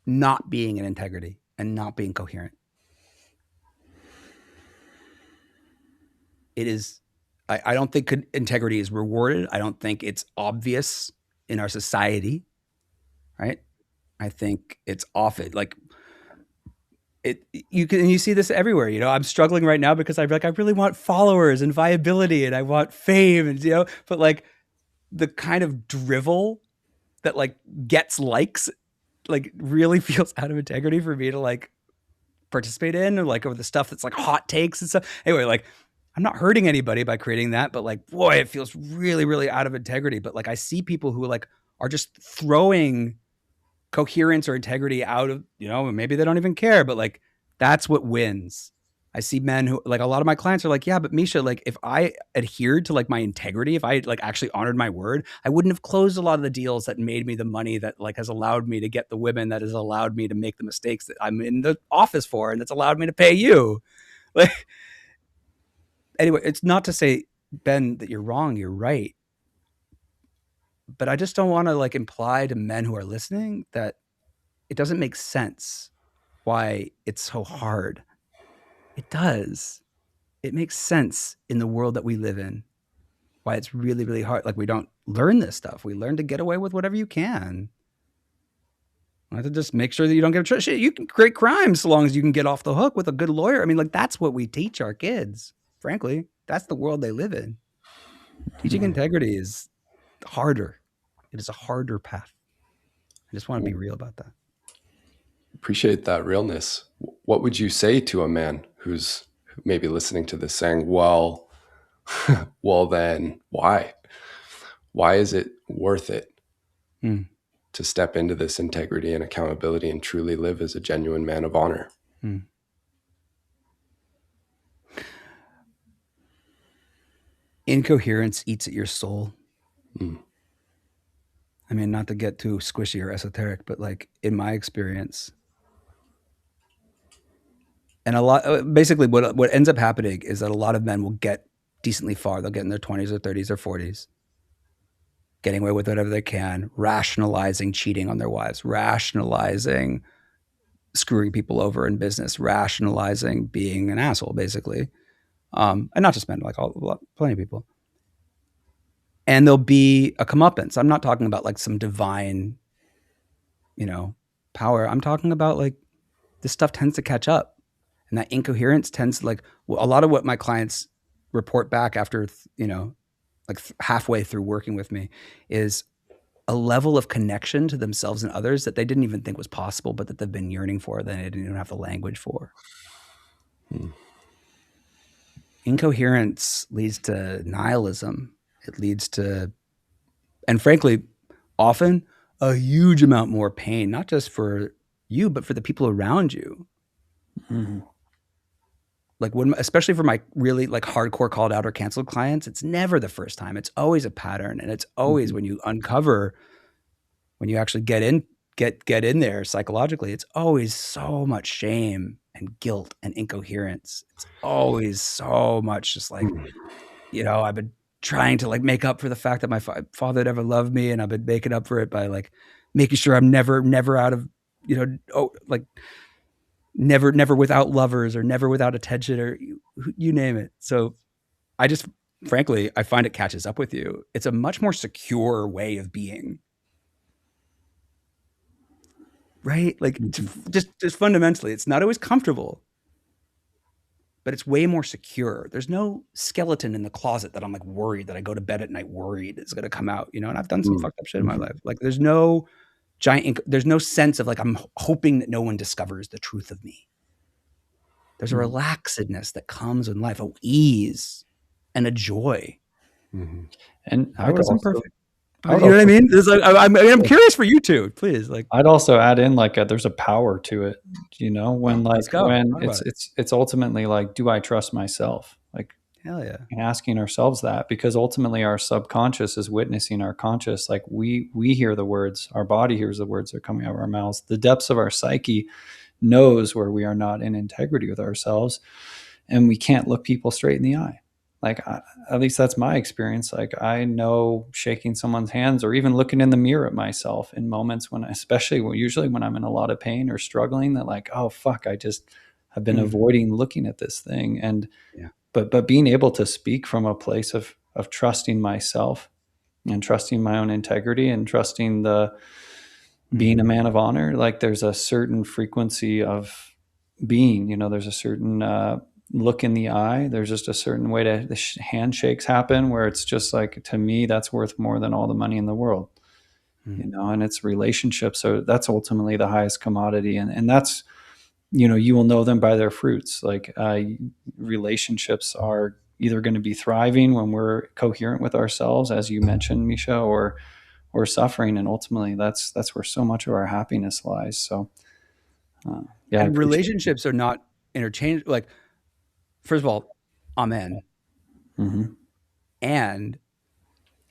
not being in integrity and not being coherent. It is, I don't think integrity is rewarded. I don't think it's obvious in our society, right? I think it's often like you see this everywhere. I'm struggling right now because I really want followers and viability and I want fame and but like the kind of drivel that like gets likes like really feels out of integrity for me to like participate in, or like over the stuff that's like hot takes and stuff. Anyway, like I'm not hurting anybody by creating that, but like boy, it feels really, really out of integrity. But like I see people who like are just throwing coherence or integrity out of, maybe they don't even care, but like that's what wins. I see men who like a lot of my clients are like, yeah, but Mischa, like if I adhered to like my integrity, if I like actually honored my word, I wouldn't have closed a lot of the deals that made me the money that like has allowed me to get the women, that has allowed me to make the mistakes that I'm in the office for, and that's allowed me to pay you. Like anyway, it's not to say, Ben, that you're wrong, you're right. But I just don't want to like imply to men who are listening that it doesn't make sense why it's so hard. It does. It makes sense in the world that we live in, why it's really, really hard. Like we don't learn this stuff. We learn to get away with whatever you can. I have to just make sure that you don't get shit. You can create crimes so long as you can get off the hook with a good lawyer. I mean, like that's what we teach our kids. Frankly, that's the world they live in. Teaching integrity is harder. It is a harder path. I just want to be real about that. Appreciate that realness. What would you say to a man who's maybe listening to this saying, well, well, then why? Why is it worth it to step into this integrity and accountability and truly live as a genuine man of honor? Incoherence eats at your soul. Mm. I mean, not to get too squishy or esoteric, but like in my experience, And a lot, basically, what ends up happening is that a lot of men will get decently far. They'll get in their 20s or 30s or 40s, getting away with whatever they can, rationalizing cheating on their wives, rationalizing screwing people over in business, rationalizing being an asshole, basically. And not just men, like plenty of people. And there'll be a comeuppance. I'm not talking about like some divine, power. I'm talking about like this stuff tends to catch up, and that incoherence tends to like a lot of what my clients report back after like halfway through working with me is a level of connection to themselves and others that they didn't even think was possible, but that they've been yearning for, that they didn't even have the language for. Incoherence leads to nihilism. It leads to, and frankly, often a huge amount more pain, not just for you, but for the people around you. Mm-hmm. Like especially for my really like hardcore called out or canceled clients, it's never the first time. It's always a pattern, and it's always when you uncover, when you actually get in there psychologically, it's always so much shame and guilt and incoherence. It's always so much just like, I've been trying to like make up for the fact that my father had ever loved me, and I've been making up for it by like making sure I'm never out of, like never without lovers or never without attention or you name it. So frankly, I find it catches up with you. It's a much more secure way of being. Right? Like just fundamentally, it's not always comfortable, but it's way more secure. There's no skeleton in the closet that I'm like worried that I go to bed at night worried it's going to come out, and I've done some fucked up shit in my life. Like there's no there's no sense of like, I'm hoping that no one discovers the truth of me. There's a relaxedness that comes in life, a ease and a joy. And I wasn't perfect. You know what I mean? I'm curious for you too, please. Like, I'd also add in like there's a power to it, when it's ultimately like, do I trust myself? Like, hell yeah, asking ourselves that, because ultimately our subconscious is witnessing our conscious. Like we hear the words, our body hears the words that are coming out of our mouths. The depths of our psyche knows where we are not in integrity with ourselves, and we can't look people straight in the eye. Like, at least that's my experience. Like, I know shaking someone's hands or even looking in the mirror at myself in moments when, usually when I'm in a lot of pain or struggling, that like, oh fuck, I just have been avoiding looking at this thing. And, but being able to speak from a place of trusting myself and trusting my own integrity and trusting being a man of honor, like there's a certain frequency of being, there's a certain, look in the eye. There's just a certain way the handshakes happen where it's just like, to me, that's worth more than all the money in the world, and it's relationships. So that's ultimately the highest commodity. And that's, you will know them by their fruits. Like, relationships are either going to be thriving when we're coherent with ourselves, as you mentioned, Mischa, or suffering. And ultimately that's where so much of our happiness lies. So, and relationships are not interchangeable. Like, first of all, amen. And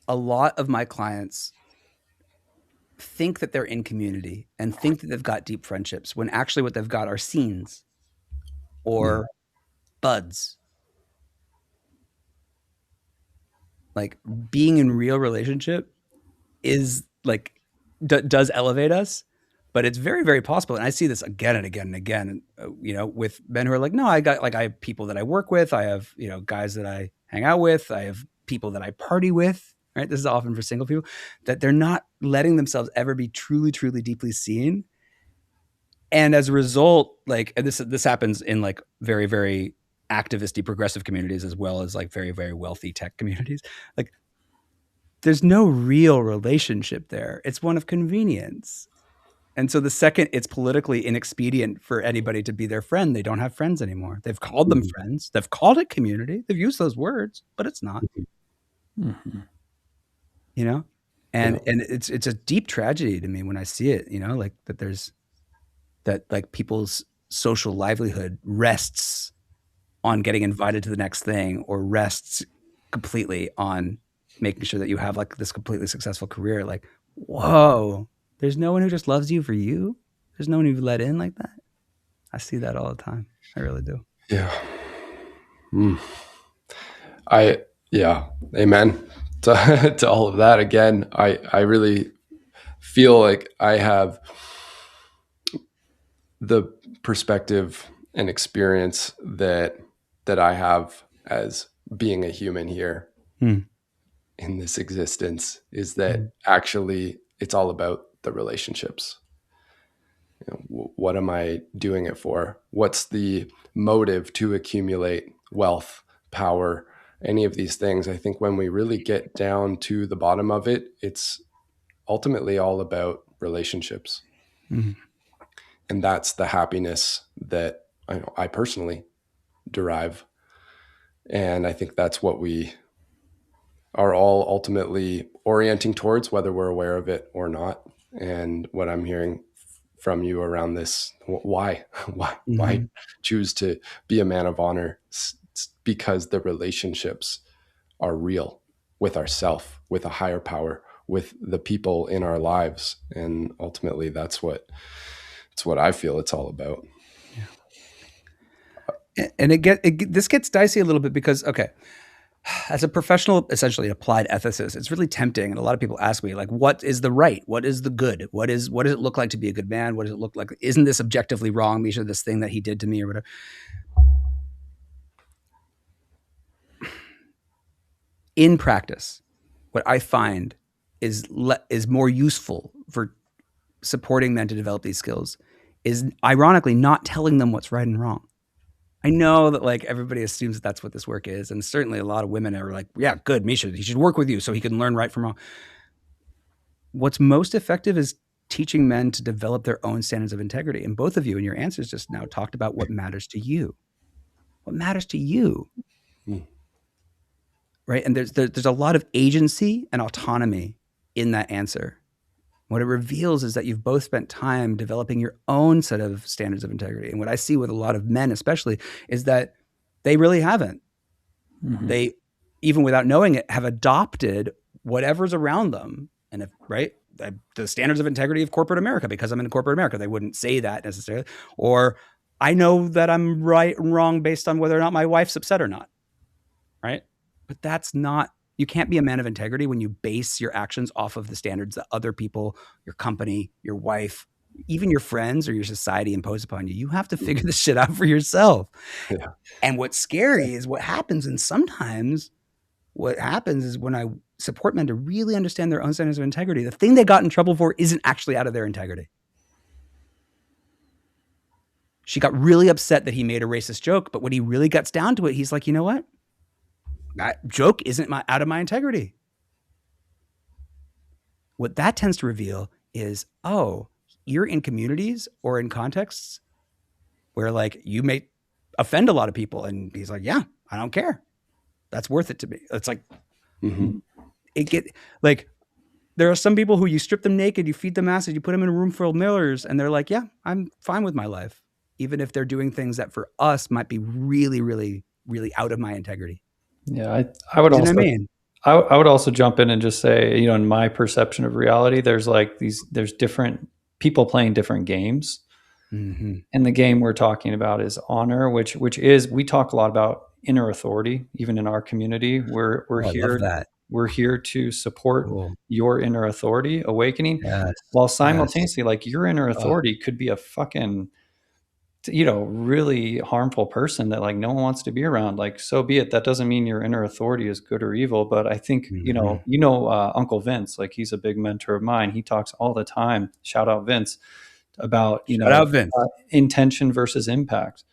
a lot of my clients think that they're in community and think that they've got deep friendships when actually what they've got are scenes or buds. Like, being in real relationship is like, does elevate us, but it's very, very possible. And I see this again and again and again, with men who are like, no, I have people that I work with. I have, guys that I hang out with. I have people that I party with, right? This is often for single people, that they're not letting themselves ever be truly, truly deeply seen. And as a result, like, and this happens in like very, very activisty progressive communities, as well as like very, very wealthy tech communities. Like, there's no real relationship there. It's one of convenience. And so the second it's politically inexpedient for anybody to be their friend, they don't have friends anymore. They've called them friends. They've called it community. They've used those words, but it's not. And it's a deep tragedy to me when I see it, like that like people's social livelihood rests on getting invited to the next thing, or rests completely on making sure that you have like this completely successful career. Like, whoa, there's no one who just loves you for you. There's no one who let in like that. I see that all the time. I really do. Yeah. Mm. Yeah. Amen to all of that. Again, I really feel like I have the perspective and experience that I have as being a human here in this existence is that actually it's all about the relationships. What am I doing it for? What's the motive to accumulate wealth, power, any of these things? I think when we really get down to the bottom of it, it's ultimately all about relationships. And that's the happiness that I personally derive. And I think that's what we are all ultimately orienting towards, whether we're aware of it or not. And what I'm hearing from you around this, why choose to be a man of honor? It's because the relationships are real with ourself, with a higher power, with the people in our lives. And ultimately that's what I feel it's all about. And this gets dicey a little bit because, okay, as a professional, essentially applied ethicist, it's really tempting. And a lot of people ask me, like, what is the right? What is the good? What does it look like to be a good man? What does it look like? Isn't this objectively wrong, Mischa, this thing that he did to me or whatever? In practice, what I find is more useful for supporting men to develop these skills is ironically not telling them what's right and wrong. I know that like everybody assumes that that's what this work is. And certainly a lot of women are like, yeah, good, Mischa, he should work with you so he can learn right from wrong. What's most effective is teaching men to develop their own standards of integrity. And both of you in your answers just now talked about what matters to you. What matters to you? Right? And there's a lot of agency and autonomy in that answer. What it reveals is that you've both spent time developing your own set of standards of integrity. And what I see with a lot of men, especially, is that they really haven't. They, even without knowing it, have adopted whatever's around them. And if, right, the standards of integrity of corporate America, because I'm in corporate America, they wouldn't say that necessarily. Or I know that I'm right and wrong based on whether or not my wife's upset or not. Right. But that's not, you can't be a man of integrity when you base your actions off of the standards that other people, your company, your wife, even your friends or your society impose upon you. You have to figure this shit out for yourself. Yeah. And what's scary is what happens. And sometimes what happens is when I support men to really understand their own standards of integrity, the thing they got in trouble for isn't actually out of their integrity. She got really upset that he made a racist joke, but when he really gets down to it, he's like, you know what? That joke isn't out of my integrity. What that tends to reveal is, oh, you're in communities or in contexts where like you may offend a lot of people. And he's like, yeah, I don't care. That's worth it to me. It's like, there are some people who you strip them naked, you feed them acid, you put them in a room full of millers, and they're like, yeah, I'm fine with my life. Even if they're doing things that for us might be really, really, really out of my integrity. Yeah, I would also. I would also jump in and just say, in my perception of reality, there's different people playing different games, and the game we're talking about is honor, which is, we talk a lot about inner authority, even in our community. We're here to support your inner authority awakening, while simultaneously, like, your inner authority could be a fucking, really harmful person that like no one wants to be around. Like, so be it. That doesn't mean your inner authority is good or evil. But I think, Uncle Vince, like, he's a big mentor of mine. He talks all the time, shout out Vince, about, intention versus impact.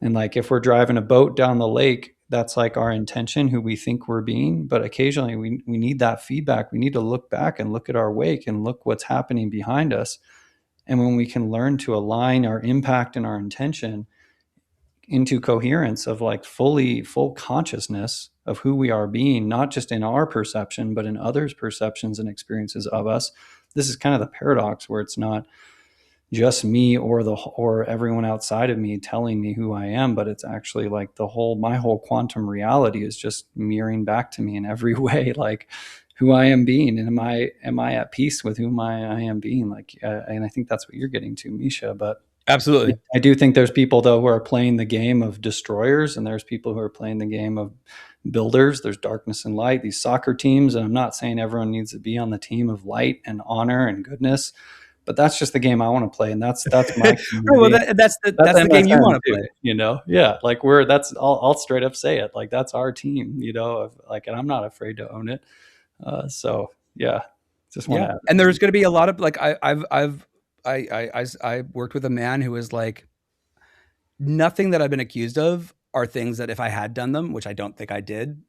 And like, if we're driving a boat down the lake, that's like our intention, who we think we're being. But occasionally we need that feedback. We need to look back and look at our wake and look what's happening behind us. And when we can learn to align our impact and our intention into coherence of like full consciousness of who we are being, not just in our perception, but in others' perceptions and experiences of us. This is kind of the paradox where it's not just me or everyone outside of me telling me who I am, but it's actually like my whole quantum reality is just mirroring back to me in every way, like who I am being, and am I at peace with whom I am being, like, and I think that's what you're getting to, Mischa. But Absolutely. I do think there's people though who are playing the game of destroyers, and there's people who are playing the game of builders. There's darkness and light. These soccer teams, and I'm not saying everyone needs to be on the team of light and honor and goodness, but that's just the game I want to play, and that's my Right, well, community. that's the game you MSM want to too, play. you know? Yeah, like that's I'll straight up say it. Like that's our team, you know, like, and I'm not afraid to own it. So yeah, just want to add. And there's going to be a lot of like I worked with a man who was like, nothing that I've been accused of are things that if I had done them, which I don't think I did,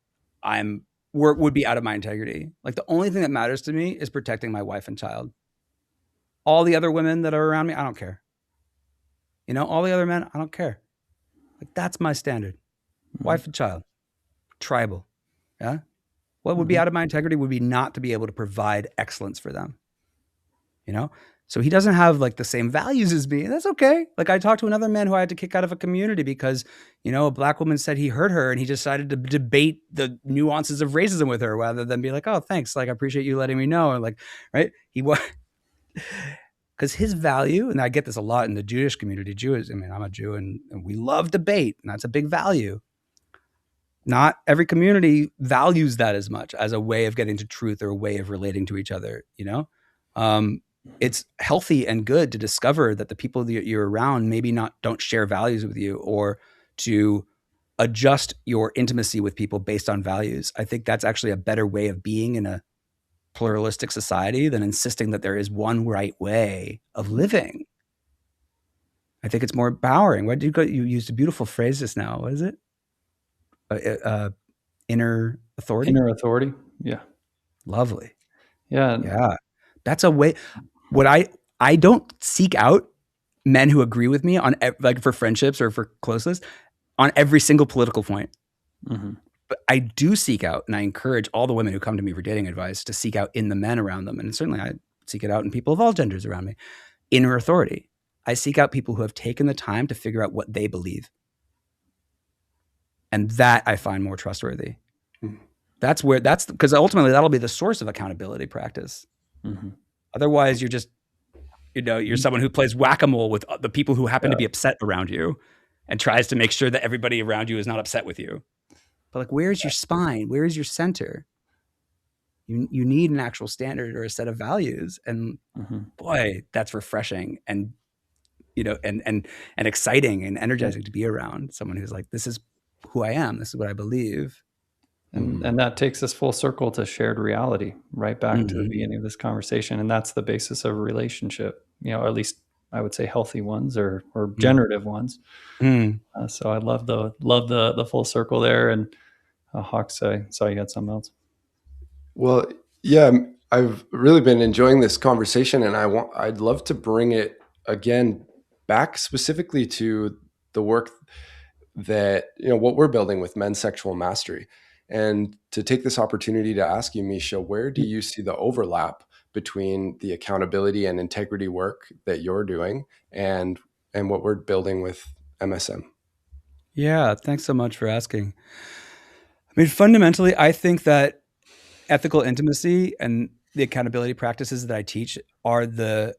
would be out of my integrity. Like the only thing that matters to me is protecting my wife and child. All the other women that are around me, I don't care. You know, all the other men, I don't care. Like that's my standard. Wife and child, tribal. Yeah. What would be out of my integrity would be not to be able to provide excellence for them. You know? So he doesn't have like the same values as me. And that's okay. Like I talked to another man who I had to kick out of a community because, you know, a black woman said he hurt her and he decided to debate the nuances of racism with her rather than be like, oh, thanks. Like, I appreciate you letting me know. Or like, right. He was, because his value, and I get this a lot in the Jewish community, I mean, I'm a Jew and we love debate and that's a big value. Not every community values that as much as a way of getting to truth or a way of relating to each other, you know? It's healthy and good to discover that the people that you're around maybe don't share values with you, or to adjust your intimacy with people based on values. I think that's actually a better way of being in a pluralistic society than insisting that there is one right way of living. I think it's more empowering. You used a beautiful phrase just now. What is it? Inner authority. Inner authority. Yeah. Lovely. Yeah. Yeah. That's a way. What I don't seek out men who agree with me on like for friendships or for closeness on every single political point. But I do seek out, and I encourage all the women who come to me for dating advice to seek out in the men around them. And certainly I seek it out in people of all genders around me. Inner authority. I seek out people who have taken the time to figure out what they believe. And that I find more trustworthy. That's because ultimately that'll be the source of accountability practice. Otherwise, you're just, you know, you're someone who plays whack-a-mole with the people who happen to be upset around you and tries to make sure that everybody around you is not upset with you. But like, where's your spine? Where is your center? You need an actual standard or a set of values. And boy, that's refreshing and, you know, and exciting and energizing to be around someone who's like, this is who I am. This is what I believe. And that takes us full circle to shared reality, right back to the beginning of this conversation. And that's the basis of a relationship, you know, at least I would say healthy ones or generative ones. So I love the full circle there. And Hawks, I saw you got something else. Well, yeah, I've really been enjoying this conversation, and I'd love to bring it again back specifically to the work that, you know, what we're building with men's sexual mastery. And to take this opportunity to ask you, Mischa, where do you see the overlap between the accountability and integrity work that you're doing and what we're building with MSM? Yeah, thanks so much for asking. I mean, fundamentally, I think that ethical intimacy and the accountability practices that I teach are the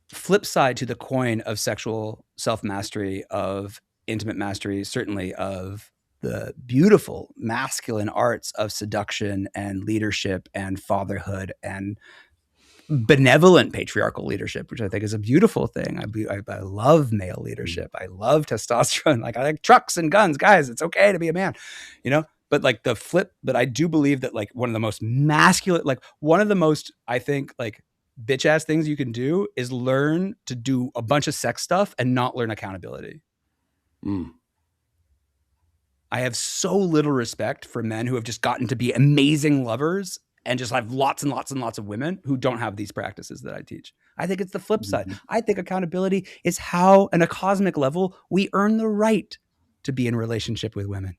flip side to the coin of sexual self-mastery, of intimate mastery, certainly of the beautiful masculine arts of seduction and leadership and fatherhood and benevolent patriarchal leadership, which I think is a beautiful thing. I love male leadership. I love testosterone. Like I like trucks and guns, guys. It's okay to be a man, you know. But like the flip, but I do believe that like one of the most masculine, like one of the most, I think like bitch ass things you can do is learn to do a bunch of sex stuff and not learn accountability. I have so little respect for men who have just gotten to be amazing lovers and just have lots and lots and lots of women who don't have these practices that I teach. I think it's the flip side. I think accountability is how, on a cosmic level, we earn the right to be in relationship with women.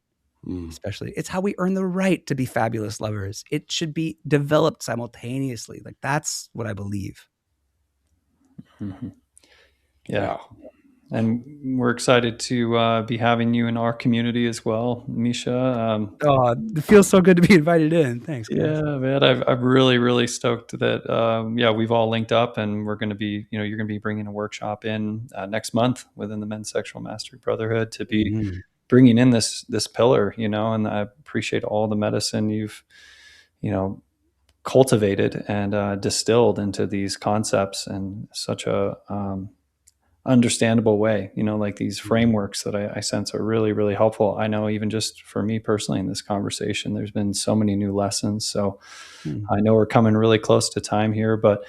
Especially, it's how we earn the right to be fabulous lovers. It should be developed simultaneously. Like that's what I believe. Yeah. And we're excited to be having you in our community as well, Mischa. Oh, it feels so good to be invited in. Thanks, guys. Yeah, man, I'm really, really stoked that yeah, we've all linked up, and we're going to be, you're going to be bringing a workshop in next month within the Men's Sexual Mastery Brotherhood to be bringing in this pillar, and I appreciate all the medicine you've, cultivated and distilled into these concepts in such a understandable way. Like these frameworks that I sense are really, really helpful. I know even just for me personally in this conversation, there's been so many new lessons. So I know we're coming really close to time here, but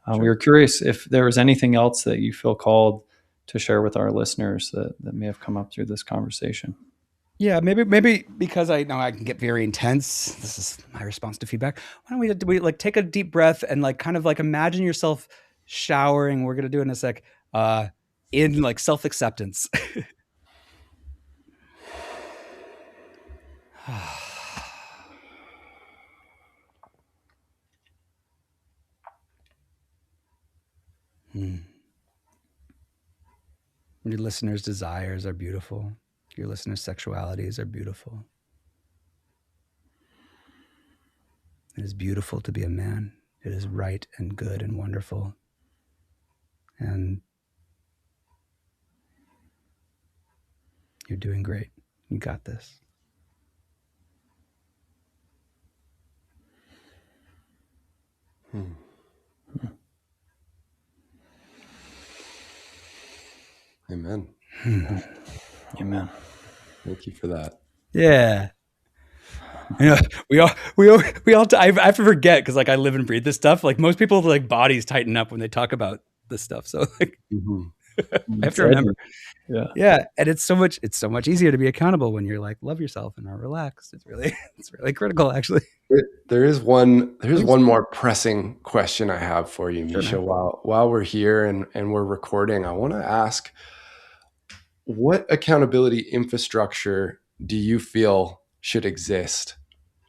we were curious if there was anything else that you feel called to share with our listeners that may have come up through this conversation. Yeah, maybe because I know I can get very intense. This is my response to feedback. Why don't we like take a deep breath and like kind of like imagine yourself showering. We're gonna do it in a sec. In like self-acceptance. Your listeners' desires are beautiful. Your listeners' sexualities are beautiful. It is beautiful to be a man. It is right and good and wonderful. And you're doing great. You got this. Amen. Amen. Thank you for that. Yeah. We all I have to forget because like I live and breathe this stuff. Like most people, like bodies tighten up when they talk about this stuff. So like I have to remember. Yeah. And it's so much easier to be accountable when you're like, love yourself and are relaxed. It's really critical actually. There is one more pressing question I have for you, Mischa. While we're here and we're recording, I want to ask, what accountability infrastructure do you feel should exist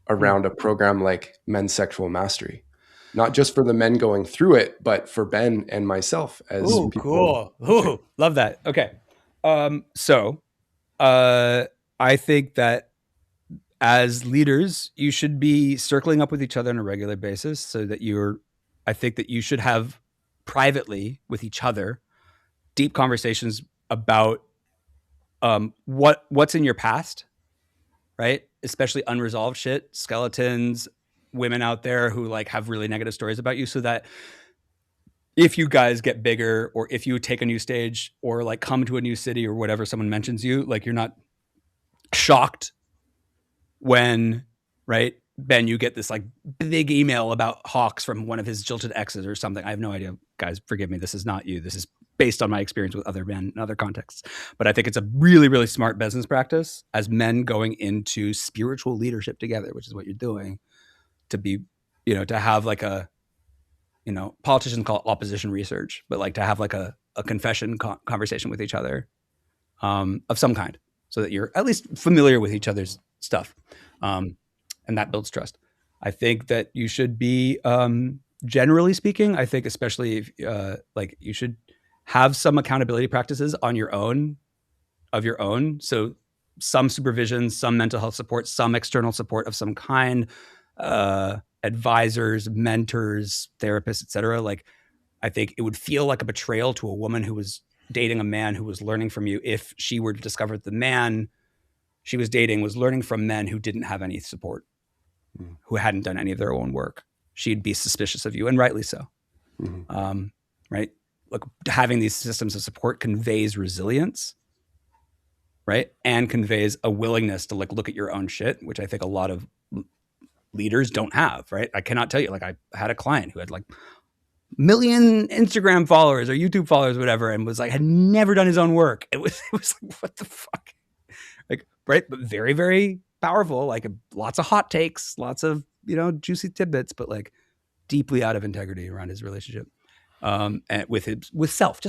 around a program like Men's Sexual Mastery? Not just for the men going through it, but for Ben and myself as people. Cool. Ooh, love that. Okay. So I think that as leaders, you should be circling up with each other on a regular basis so that I think that you should have privately with each other deep conversations about what's in your past, right? Especially unresolved shit, skeletons, women out there who like have really negative stories about you, so that if you guys get bigger or if you take a new stage or like come to a new city or whatever, someone mentions you, like you're not shocked when, right, Ben, you get this like big email about Hawks from one of his jilted exes or something. I have no idea. Guys, forgive me. This is not you. This is based on my experience with other men in other contexts. But I think it's a really, really smart business practice as men going into spiritual leadership together, which is what you're doing, to be, to have like a, politicians call it opposition research, but like to have like a confession conversation with each other of some kind, so that you're at least familiar with each other's stuff. And that builds trust. I think that you should be, generally speaking, I think especially if like you should have some accountability practices on your own, of your own. So some supervision, some mental health support, some external support of some kind, advisors, mentors, therapists, etc. Like, I think it would feel like a betrayal to a woman who was dating a man who was learning from you if she were to discover that the man she was dating was learning from men who didn't have any support, who hadn't done any of their own work. She'd be suspicious of you, and rightly so. Right? Look, having these systems of support conveys resilience, right? And conveys a willingness to like look at your own shit, which I think a lot of leaders don't have, right? I cannot tell you, like I had a client who had like million Instagram followers or YouTube followers, whatever, and was like, had never done his own work. It was like, what the fuck? Like, right? But very, very powerful, like lots of hot takes, lots of, juicy tidbits, but like deeply out of integrity around his relationship. And with self.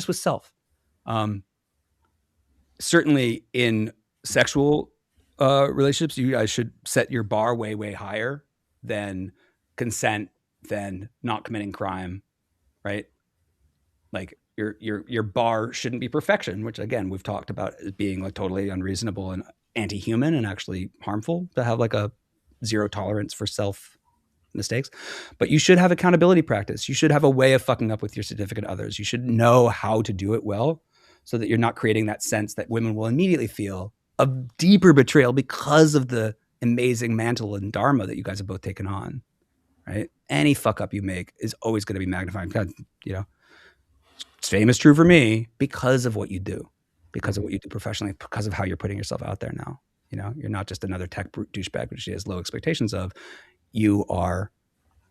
Certainly in sexual relationships, you guys should set your bar way, way higher than consent, than not committing crime, right? Like your bar shouldn't be perfection, which again we've talked about as being like totally unreasonable and anti-human and actually harmful to have like a zero tolerance for self mistakes. But you should have accountability practice. You should have a way of fucking up with your significant others. You should know how to do it well so that you're not creating that sense that women will immediately feel of deeper betrayal because of the amazing mantle and dharma that you guys have both taken on, right? Any fuck up you make is always going to be magnified. You know, same is true for me because of what you do, because of what you do professionally, because of how you're putting yourself out there now. You know, you're not just another tech douchebag, which she has low expectations of. You are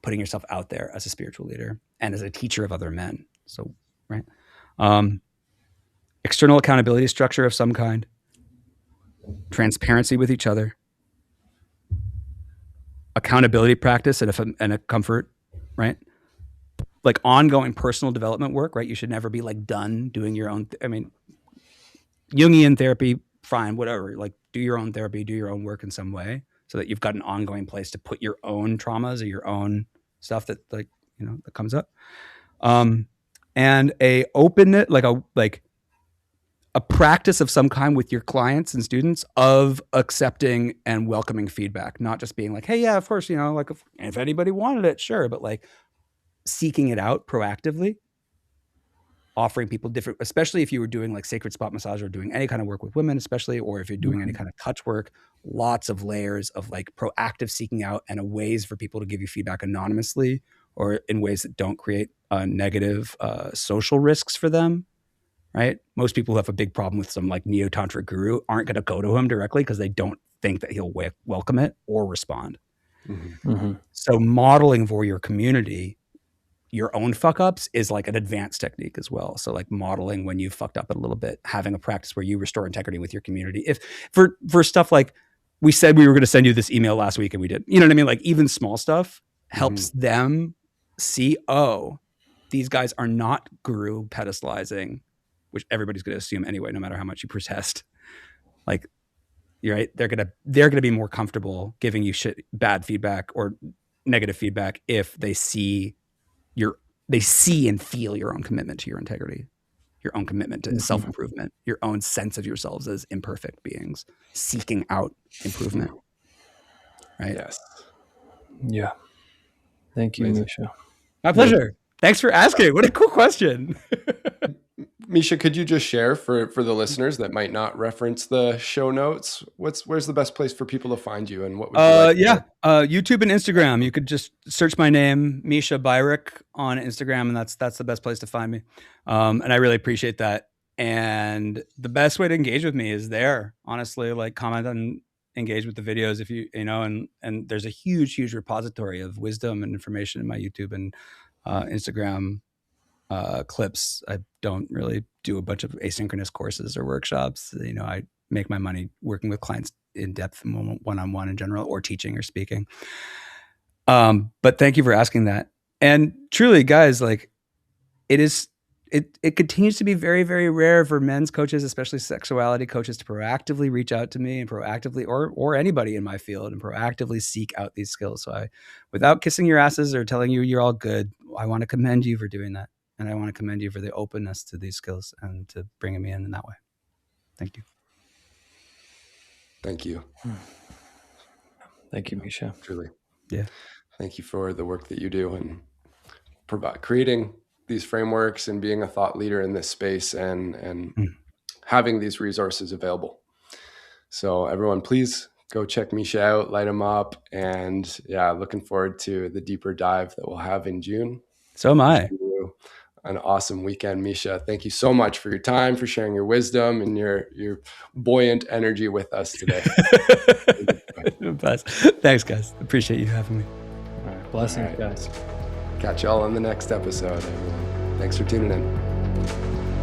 putting yourself out there as a spiritual leader and as a teacher of other men. So, right. External accountability structure of some kind, transparency with each other, accountability practice and a comfort, right? Like ongoing personal development work, right? You should never be like done doing your own. I mean, Jungian therapy, fine, whatever. Like do your own therapy, do your own work in some way so that you've got an ongoing place to put your own traumas or your own stuff that like, you know, that comes up. And a openness, like a practice of some kind with your clients and students of accepting and welcoming feedback, not just being like, hey, yeah, of course, you know, like if anybody wanted it, sure. But like seeking it out proactively, offering people different, especially if you were doing like sacred spot massage or doing any kind of work with women, especially, or if you're doing any kind of touch work, lots of layers of like proactive seeking out and ways for people to give you feedback anonymously or in ways that don't create negative social risks for them. Right? Most people who have a big problem with some like neo-tantric guru aren't going to go to him directly because they don't think that he'll welcome it or respond. Mm-hmm. Mm-hmm. So modeling for your community your own fuck ups is like an advanced technique as well. So like modeling when you fucked up a little bit, having a practice where you restore integrity with your community. If for stuff like we said we were going to send you this email last week and we didn't, you know what I mean? Like even small stuff helps them see, oh, these guys are not guru pedestalizing, which everybody's going to assume anyway, no matter how much you protest. Like, you're right. They're going to be more comfortable giving you bad feedback or negative feedback if they see and feel your own commitment to your integrity, your own commitment to self-improvement, your own sense of yourselves as imperfect beings seeking out improvement. Right? Yes. Yeah. Thank you, Mischa. My pleasure. Thanks for asking. What a cool question. Mischa, could you just share for the listeners that might not reference the show notes? Where's the best place for people to find you, and what would you like? YouTube and Instagram. You could just search my name, Mischa Byruck, on Instagram, and that's the best place to find me. And I really appreciate that. And the best way to engage with me is there. Honestly, like comment and engage with the videos if you know. And there's a huge repository of wisdom and information in my YouTube and Instagram. Clips. I don't really do a bunch of asynchronous courses or workshops. You know, I make my money working with clients in depth, one-on-one in general, or teaching or speaking. But thank you for asking that. And truly, guys, like it continues to be very, very rare for men's coaches, especially sexuality coaches, to proactively reach out to me and proactively, or anybody in my field, and proactively seek out these skills. So without kissing your asses or telling you you're all good, I want to commend you for doing that. And I want to commend you for the openness to these skills and to bringing me in that way. Thank you. Thank you. Thank you, Mischa. Truly. Yeah. Thank you for the work that you do and creating these frameworks and being a thought leader in this space and having these resources available. So everyone, please go check Mischa out, light him up. And yeah, looking forward to the deeper dive that we'll have in June. So am I. An awesome weekend, Mischa. Thank you so much for your time, for sharing your wisdom and your buoyant energy with us today. Thanks, guys. Appreciate you having me. All right. Blessings, guys. Catch y'all on the next episode, everyone. Thanks for tuning in.